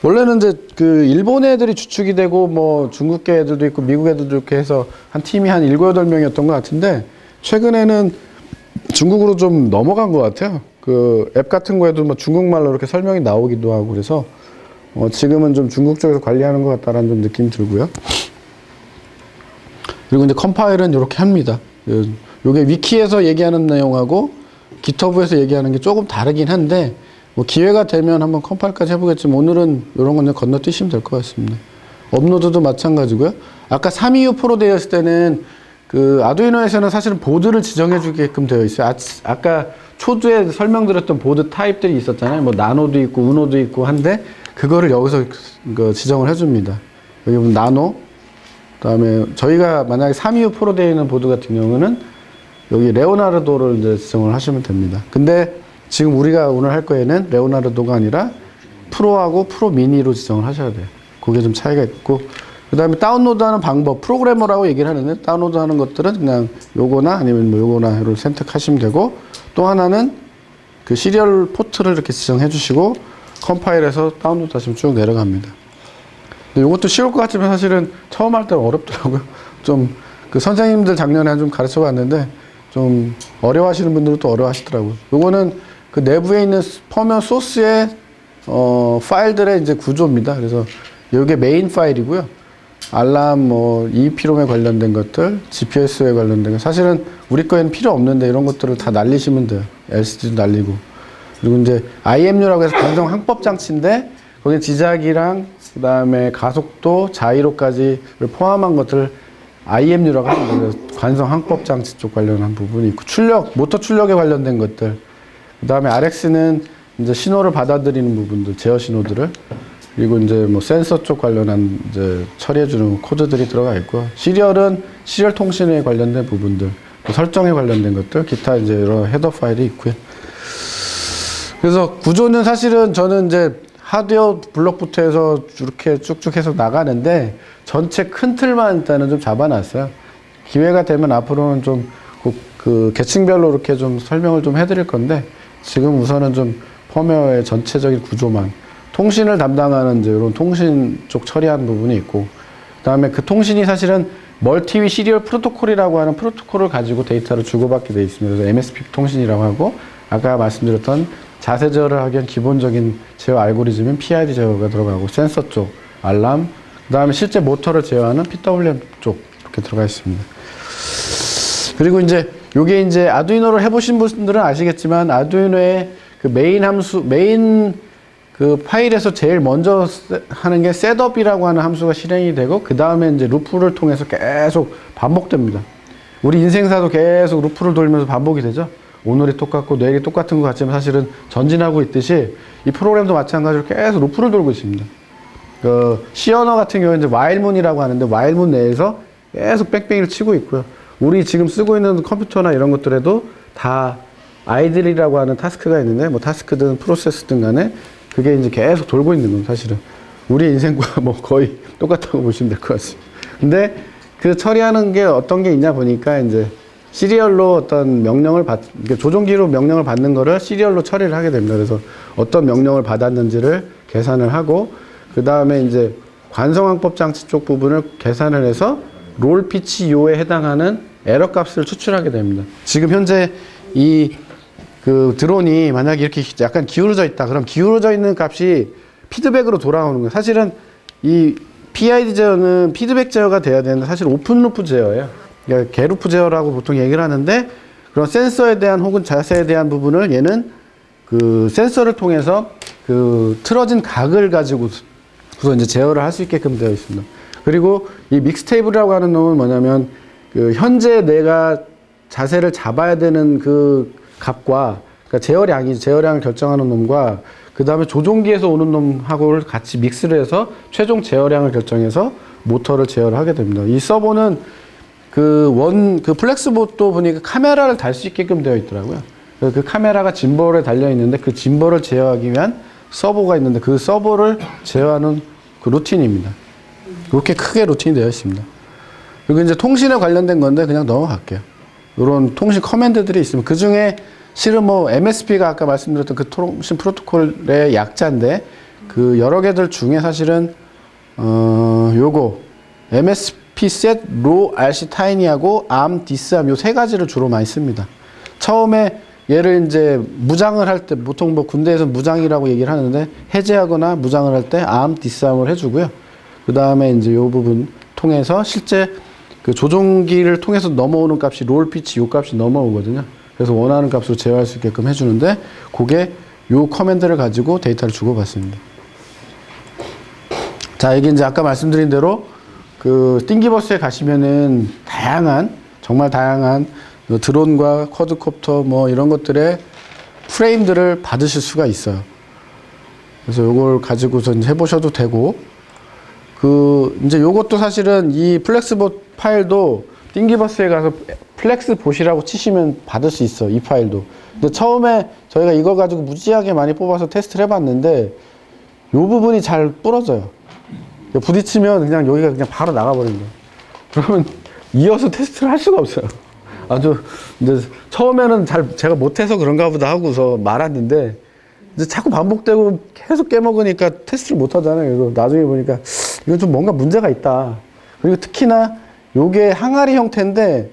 원래는 이제 그 일본 애들이 주축이 되고 뭐 중국계 애들도 있고 미국 애들도 이렇게 해서 한 팀이 한 7, 8명이었던 것 같은데 최근에는 중국으로 좀 넘어간 것 같아요. 그 앱 같은 거에도 뭐 중국말로 이렇게 설명이 나오기도 하고 그래서 지금은 좀 중국 쪽에서 관리하는 것 같다라는 좀 느낌이 들고요. 그리고 이제 컴파일은 이렇게 합니다. 요게 위키에서 얘기하는 내용하고 깃허브에서 얘기하는 게 조금 다르긴 한데 뭐 기회가 되면 한번 컴파일까지 해보겠지만 오늘은 이런 건 건너뛰시면 될 것 같습니다. 업로드도 마찬가지고요. 아까 325 프로 되었을 때는 그 아두이노에서는 사실은 보드를 지정해 주게끔 되어 있어요. 아까 초두에 설명드렸던 보드 타입들이 있었잖아요. 뭐 나노도 있고 우노도 있고 한데 그거를 여기서 그 지정을 해줍니다. 여기 보면 나노, 그다음에 저희가 만약에 325 프로 되어 있는 보드 같은 경우는 여기 레오나르도를 이제 지정을 하시면 됩니다. 근데 지금 우리가 오늘 할 거에는 레오나르도가 아니라 프로하고 프로 미니로 지정을 하셔야 돼요. 그게 좀 차이가 있고, 그 다음에 다운로드하는 방법, 프로그래머라고 얘기를 하는데 다운로드하는 것들은 그냥 요거나 아니면 뭐 요거나를 선택하시면 되고, 또 하나는 그 시리얼 포트를 이렇게 지정해 주시고 컴파일해서 다운로드 하시면 쭉 내려갑니다. 근데 요것도 쉬울 것 같지만 사실은 처음 할 때는 어렵더라고요. 좀 그 선생님들 작년에 좀 가르쳐 봤는데 좀 어려워하시는 분들은 또 어려워하시더라고요. 요거는 그 내부에 있는 펌웨어 소스의 파일들의 이제 구조입니다. 그래서 이게 메인 파일이고요. 알람, 뭐 EEP롬에 관련된 것들, GPS에 관련된 것, 사실은 우리 거에는 필요 없는데 이런 것들을 다 날리시면 돼요. LCD도 날리고. 그리고 이제 IMU라고 해서 관성 항법 장치인데 거기에 지작이랑 그 다음에 가속도, 자이로까지를 포함한 것들을 IMU라고 합니다. 그래서 관성 항법 장치 쪽 관련한 부분이 있고, 출력, 모터 출력에 관련된 것들. 그 다음에 RX는 이제 신호를 받아들이는 부분들, 제어 신호들을. 그리고 이제 뭐 센서 쪽 관련한 이제 처리해주는 코드들이 들어가 있고, 시리얼은 시리얼 통신에 관련된 부분들, 또 설정에 관련된 것들, 기타 이제 여러 헤더 파일이 있고요. 그래서 구조는 사실은 저는 이제 하드웨어 블록부터 해서 이렇게 쭉쭉 해서 나가는데 전체 큰 틀만 일단은 좀 잡아놨어요. 기회가 되면 앞으로는 좀 그 계층별로 이렇게 좀 설명을 좀 해드릴 건데 지금 우선은 좀 펌웨어의 전체적인 구조만, 통신을 담당하는 이제 이런 통신 쪽 처리하는 부분이 있고, 그다음에 그 통신이 사실은 멀티위 시리얼 프로토콜이라고 하는 프로토콜을 가지고 데이터를 주고받게 돼 있습니다. 그래서 MSP 통신이라고 하고, 아까 말씀드렸던 자세 제어를 하기 위한 기본적인 제어 알고리즘인 PID 제어가 들어가고, 센서 쪽, 알람, 그다음에 실제 모터를 제어하는 PWM 쪽 이렇게 들어가 있습니다. 그리고 이제 요게 이제 아두이노를 해보신 분들은 아시겠지만 아두이노의 그 메인 함수, 메인 그 파일에서 제일 먼저 하는 게 셋업이라고 하는 함수가 실행이 되고, 그 다음에 이제 루프를 통해서 계속 반복됩니다. 우리 인생사도 계속 루프를 돌면서 반복이 되죠. 오늘이 똑같고 내일이 똑같은 것 같지만 사실은 전진하고 있듯이 이 프로그램도 마찬가지로 계속 루프를 돌고 있습니다. 그 C 언어 같은 경우는 이제 와일문이라고 하는데 와일문 내에서 계속 뺑뺑이를 치고 있고요. 우리 지금 쓰고 있는 컴퓨터나 이런 것들에도 다 아이들이라고 하는 타스크가 있는데, 뭐 타스크든 프로세스든 간에 그게 이제 계속 돌고 있는 건 사실은 우리 인생과 뭐 거의 똑같다고 보시면 될 것 같습니다. 근데 그 처리하는 게 어떤 게 있냐 보니까 이제 시리얼로 어떤 명령을 조종기로 명령을 받는 거를 시리얼로 처리를 하게 됩니다. 그래서 어떤 명령을 받았는지를 계산을 하고, 그 다음에 이제 관성항법 장치 쪽 부분을 계산을 해서 롤 피치 요에 해당하는 에러 값을 추출하게 됩니다. 지금 현재 이 그 드론이 만약에 이렇게 약간 기울어져 있다. 그럼 기울어져 있는 값이 피드백으로 돌아오는 거예요. 사실은 이 PID 제어는 피드백 제어가 돼야 되는데 사실 오픈 루프 제어예요. 그러니까 개루프 제어라고 보통 얘기를 하는데, 그런 센서에 대한 혹은 자세에 대한 부분을 얘는 그 센서를 통해서 그 틀어진 각을 가지고 이제 제어를 할 수 있게끔 되어 있습니다. 그리고 이 믹스 테이블이라고 하는 놈은 뭐냐면 그 현재 내가 자세를 잡아야 되는 그 값과 그러니까 제어량을 결정하는 놈과 그 다음에 조종기에서 오는 놈하고를 같이 믹스를 해서 최종 제어량을 결정해서 모터를 제어를 하게 됩니다. 이 서버는 그 플렉스봇도 보니까 카메라를 달 수 있게끔 되어 있더라고요. 그 카메라가 짐볼에 달려 있는데 그 짐볼을 제어하기 위한 서버가 있는데 그 서버를 제어하는 그 루틴입니다. 그렇게 크게 루틴이 되어 있습니다. 그리고 이제 통신에 관련된 건데 그냥 넘어갈게요. 이런 통신 커맨드들이 있으면 그 중에 실은 뭐 MSP가 아까 말씀드렸던 그 통신 프로토콜의 약자인데 그 여러 개들 중에 사실은 요거 MSP set, low, RC tiny하고 ARM, DISARM 요 세 가지를 주로 많이 씁니다. 처음에 얘를 이제 무장을 할 때 보통 뭐 군대에서 무장이라고 얘기를 하는데 해제하거나 무장을 할 때 ARM, DISARM을 해주고요. 그 다음에 이제 요 부분 통해서 실제 그 조종기를 통해서 넘어오는 값이 롤 피치 요 값이 넘어오거든요. 그래서 원하는 값으로 제어할 수 있게끔 해주는데 그게 요 커맨드를 가지고 데이터를 주고받습니다. 자, 이게 이제 아까 말씀드린 대로 그 띵기버스에 가시면은 정말 다양한 드론과 쿼드콥터 뭐 이런 것들의 프레임들을 받으실 수가 있어요. 그래서 요걸 가지고서 이제 해보셔도 되고 이제 요것도 사실은 이 플렉스봇 파일도 띵기버스에 가서 플렉스봇이라고 치시면 받을 수 있어, 이 파일도. 근데 처음에 저희가 이걸 가지고 무지하게 많이 뽑아서 테스트를 해봤는데 요 부분이 잘 부러져요. 부딪히면 그냥 여기가 그냥 바로 나가버린 거예요. 그러면 이어서 테스트를 할 수가 없어요. 아주 이제 처음에는 제가 못해서 그런가 보다 하고서 말았는데 이제 자꾸 반복되고 계속 깨먹으니까 테스트를 못 하잖아요. 그래서 나중에 보니까 이건 좀 뭔가 문제가 있다. 그리고 특히나 요게 항아리 형태인데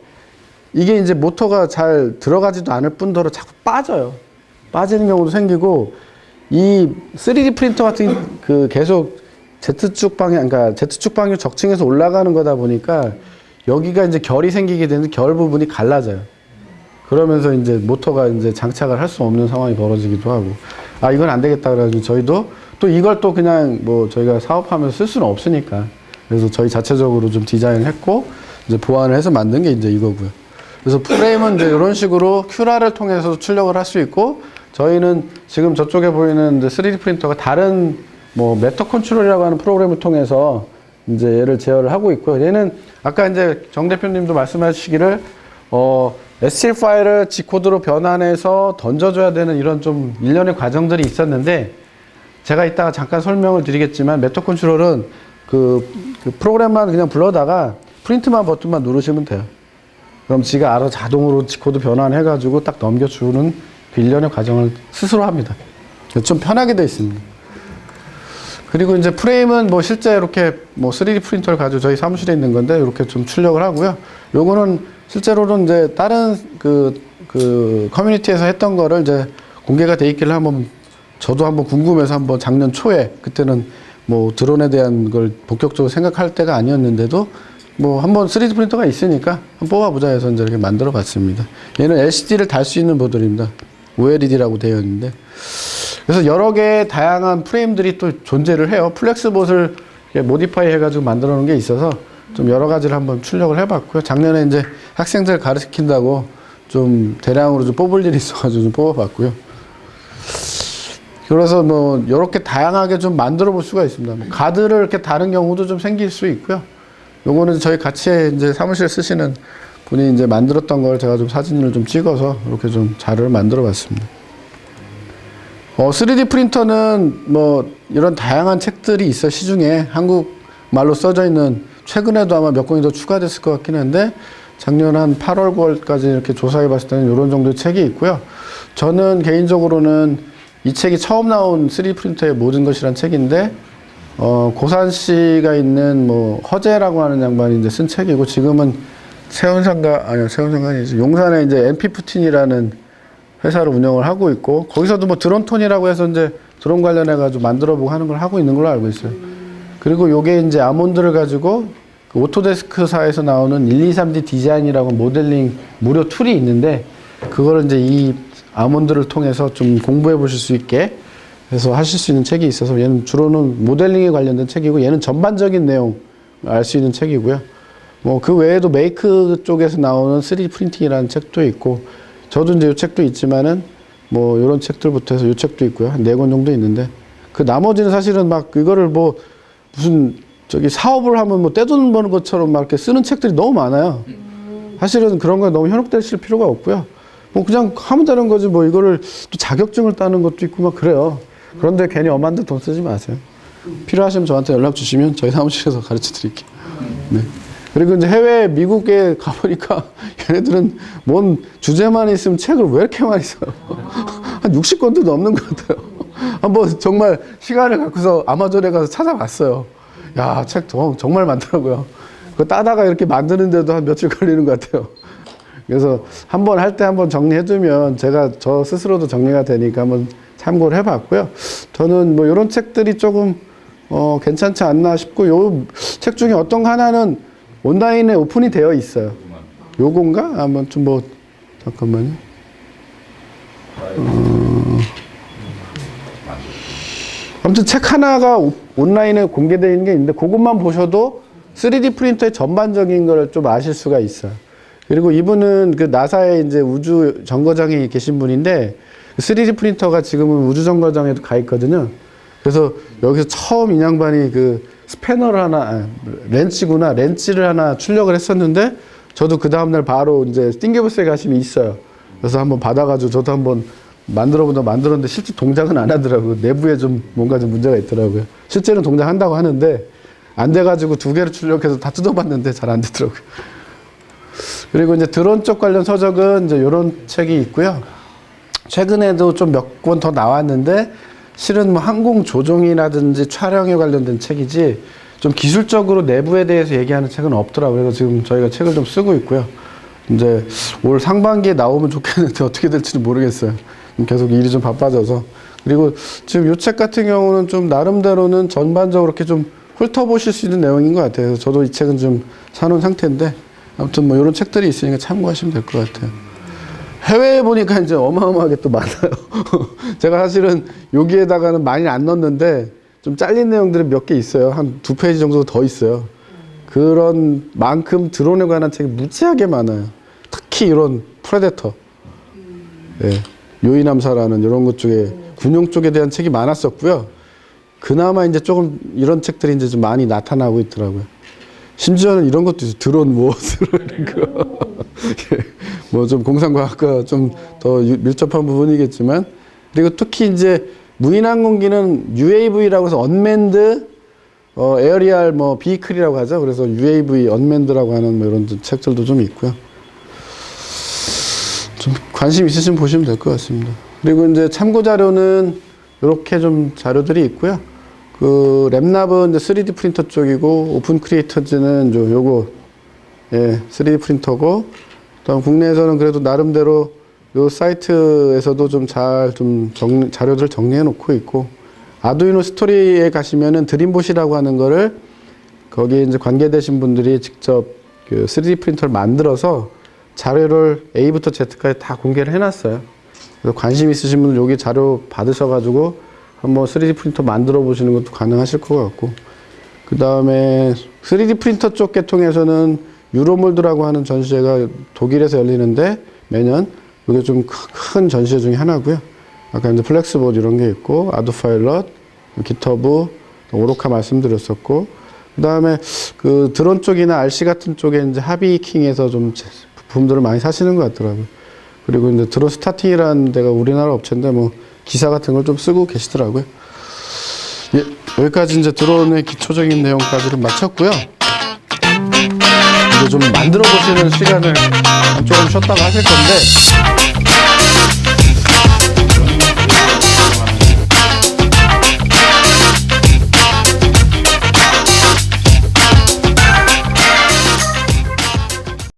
이게 이제 모터가 잘 들어가지도 않을 뿐더러 자꾸 빠져요. 빠지는 경우도 생기고 이 3D 프린터 같은 계속 Z축 방향, 그러니까 Z축 방향 적층에서 올라가는 거다 보니까 여기가 이제 결이 생기게 되는 결 부분이 갈라져요. 그러면서 이제 모터가 이제 장착을 할 수 없는 상황이 벌어지기도 하고, 아, 이건 안 되겠다. 그래가지고 저희도 또 이걸 또 그냥 뭐 저희가 사업하면서 쓸 수는 없으니까. 그래서 저희 자체적으로 좀 디자인을 했고, 이제 보완을 해서 만든 게 이제 이거고요. 그래서 프레임은 이제 이런 식으로 큐라를 통해서 출력을 할 수 있고, 저희는 지금 저쪽에 보이는 이제 3D 프린터가 다른 뭐 메터 컨트롤이라고 하는 프로그램을 통해서 이제 얘를 제어를 하고 있고요. 얘는 아까 이제 정 대표님도 말씀하시기를 S7 파일을 G코드로 변환해서 던져줘야 되는 이런 좀 일련의 과정들이 있었는데 제가 이따가 잠깐 설명을 드리겠지만 메터 컨트롤은 그 프로그램만 그냥 불러다가 프린트만 버튼만 누르시면 돼요. 그럼 지가 알아서 자동으로 G코드 변환해가지고 딱 넘겨주는 그 일련의 과정을 스스로 합니다. 좀 편하게 되어 있습니다. 그리고 이제 프레임은 뭐 실제 이렇게 뭐 3D 프린터를 가지고 저희 사무실에 있는 건데 이렇게 좀 출력을 하고요. 요거는 실제로는 이제 다른 그 커뮤니티에서 했던 거를 이제 공개가 돼 있길래 저도 한번 궁금해서 한번 작년 초에 그때는 뭐 드론에 대한 걸 본격적으로 생각할 때가 아니었는데도 뭐 한번 3D 프린터가 있으니까 한번 뽑아보자 해서 이제 이렇게 만들어 봤습니다. 얘는 LCD를 달 수 있는 모듈입니다. OLED라고 되어 있는데 그래서 여러 개의 다양한 프레임들이 또 존재를 해요. 플렉스봇을 모디파이 해가지고 만들어 놓은 게 있어서 좀 여러 가지를 한번 출력을 해봤고요. 작년에 이제 학생들 가르친다고 좀 대량으로 좀 뽑을 일이 있어가지고 좀 뽑아봤고요. 그래서 뭐 이렇게 다양하게 좀 만들어 볼 수가 있습니다. 뭐 가드를 이렇게 다른 경우도 좀 생길 수 있고요. 요거는 저희 같이 이제 사무실에 쓰시는 분이 이제 만들었던 걸 제가 좀 사진을 좀 찍어서 이렇게 좀 자료를 만들어 봤습니다. 3D 프린터는 뭐 이런 다양한 책들이 있어 시중에 한국말로 써져 있는 최근에도 아마 몇 권이 더 추가됐을 것 같긴 한데 작년 한 8월 9월까지 이렇게 조사해 봤을 때는 이런 정도의 책이 있고요. 저는 개인적으로는 이 책이 처음 나온 3D 프린터의 모든 것이란 책인데 고산시가 있는 뭐 허재라고 하는 양반이 이제 쓴 책이고 지금은 세운상가 아니지 용산에 이제 MP15이라는 회사를 운영을 하고 있고 거기서도 뭐 드론톤이라고 해서 이제 드론 관련해 가지고 만들어보고 하는 걸 하고 있는 걸로 알고 있어요. 그리고 요게 이제 아몬드를 가지고 그 오토데스크사에서 나오는 123D 디자인이라고 모델링 무료 툴이 있는데 그거를 이제 이 아몬드를 통해서 좀 공부해 보실 수 있게 해서 하실 수 있는 책이 있어서 얘는 주로는 모델링에 관련된 책이고 얘는 전반적인 내용 알 수 있는 책이고요. 뭐 그 외에도 메이크 쪽에서 나오는 3D 프린팅이라는 책도 있고, 저도 이제 이 책도 있지만은 뭐 이런 책들부터 해서 이 책도 있고요. 한 4권 정도 있는데, 그 나머지는 사실은 막 이거를 뭐 무슨 저기 사업을 하면 뭐 떼돈 버는 것처럼 막 이렇게 쓰는 책들이 너무 많아요. 사실은 그런 거에 너무 현혹되실 필요가 없고요. 뭐 그냥 하면 되는 거지 뭐 이거를 또 자격증을 따는 것도 있고 막 그래요. 그런데 괜히 엄한 데 돈 쓰지 마세요. 필요하시면 저한테 연락 주시면 저희 사무실에서 가르쳐 드릴게요. 네. 그리고 이제 해외 미국에 가보니까 얘네들은 뭔 주제만 있으면 책을 왜 이렇게 많이 써요? 한 60권도 넘는 것 같아요. 한번 정말 시간을 갖고서 아마존에 가서 찾아봤어요. 야, 책 정말 많더라고요. 그거 따다가 이렇게 만드는데도 한 며칠 걸리는 것 같아요. 그래서 한번 할 때 한번 정리해두면 제가 저 스스로도 정리가 되니까 한번 참고를 해봤고요. 저는 뭐 이런 책들이 조금 괜찮지 않나 싶고, 요 책 중에 어떤 거 하나는 온라인에 오픈이 되어 있어요. 요건가? 한번 좀 뭐 잠깐만요. 아무튼 책 하나가 온라인에 공개되어 있는 게 있는데 그것만 보셔도 3D 프린터의 전반적인 걸 좀 아실 수가 있어요. 그리고 이분은 그 나사의 이제 우주 정거장에 계신 분인데 3D 프린터가 지금은 우주 정거장에도 가 있거든요. 그래서 여기서 처음 이 양반이 그 스패너를 하나, 렌치를 하나 출력을 했었는데, 저도 그 다음날 바로 이제 띵겨부스에 가시면 있어요. 그래서 한번 받아가지고 저도 한번 만들었는데 실제 동작은 안 하더라고요. 내부에 좀 뭔가 좀 문제가 있더라고요. 실제는 동작한다고 하는데 안 돼가지고 2개를 출력해서 다 뜯어봤는데 잘 안 되더라고요. 그리고 이제 드론 쪽 관련 서적은 이제 이런 책이 있고요. 최근에도 좀 몇 권 더 나왔는데 실은 뭐 항공 조종이라든지 촬영에 관련된 책이지 좀 기술적으로 내부에 대해서 얘기하는 책은 없더라고요. 그래서 지금 저희가 책을 좀 쓰고 있고요. 이제 올 상반기에 나오면 좋겠는데 어떻게 될지는 모르겠어요. 계속 일이 좀 바빠져서. 그리고 지금 이 책 같은 경우는 좀 나름대로는 전반적으로 이렇게 좀 훑어보실 수 있는 내용인 것 같아요. 그래서 저도 이 책은 좀 사놓은 상태인데, 아무튼 뭐 이런 책들이 있으니까 참고하시면 될 것 같아요. 해외에 보니까 이제 어마어마하게 또 많아요. 제가 사실은 여기에다가는 많이 안 넣었는데 좀 잘린 내용들이 몇 개 있어요. 한 2페이지 정도 더 있어요. 그런 만큼 드론에 관한 책이 무지하게 많아요. 특히 이런 프레데터, 예, 요인함사라는 이런 것 쪽에 군용 쪽에 대한 책이 많았었고요. 그나마 이제 조금 이런 책들이 이제 좀 많이 나타나고 있더라고요. 심지어는 이런 것도 있어요. 드론 무엇으로 이런 거. 뭐 좀 공상과학과 좀 더 밀접한 부분이겠지만, 그리고 특히 이제 무인항공기는 UAV라고 해서 언맨드 에어리얼 뭐 비클이라고 하죠. 그래서 UAV 언맨드라고 하는 뭐 이런 책들도 좀 있고요. 좀 관심 있으시면 보시면 될 것 같습니다. 그리고 이제 참고 자료는 이렇게 좀 자료들이 있고요. 그 랩lab은 이제 3D 프린터 쪽이고, 오픈 크리에이터즈는 요거, 예, 3D 프린터고, 그다음 국내에서는 그래도 나름대로 요 사이트에서도 좀 자료들을 정리해 놓고 있고, 아두이노 스토리에 가시면은 드림봇이라고 하는 거를 거기에 이제 관계되신 분들이 직접 그 3D 프린터를 만들어서 자료를 A부터 Z까지 다 공개를 해놨어요. 그래서 관심 있으신 분은 여기 자료 받으셔가지고 한번 3D 프린터 만들어 보시는 것도 가능하실 것 같고, 그 다음에 3D 프린터 쪽 계통에서는 유로몰드라고 하는 전시회가 독일에서 열리는데 매년 이게 좀 큰 전시회 중에 하나고요. 아까 이제 플렉스보드 이런 게 있고, 아두파일럿, 기터브, 오로카 말씀드렸었고, 그 다음에 그 드론 쪽이나 RC 같은 쪽에 이제 하비킹에서 좀 부품들을 많이 사시는 것 같더라고요. 그리고 이제 드론 스타팅이라는 데가 우리나라 업체인데 뭐 기사 같은 걸 좀 쓰고 계시더라고요. 예, 여기까지 이제 드론의 기초적인 내용까지를 마쳤고요. 이제 좀 만들어 보시는 시간을 조금 쉬었다가 하실 건데,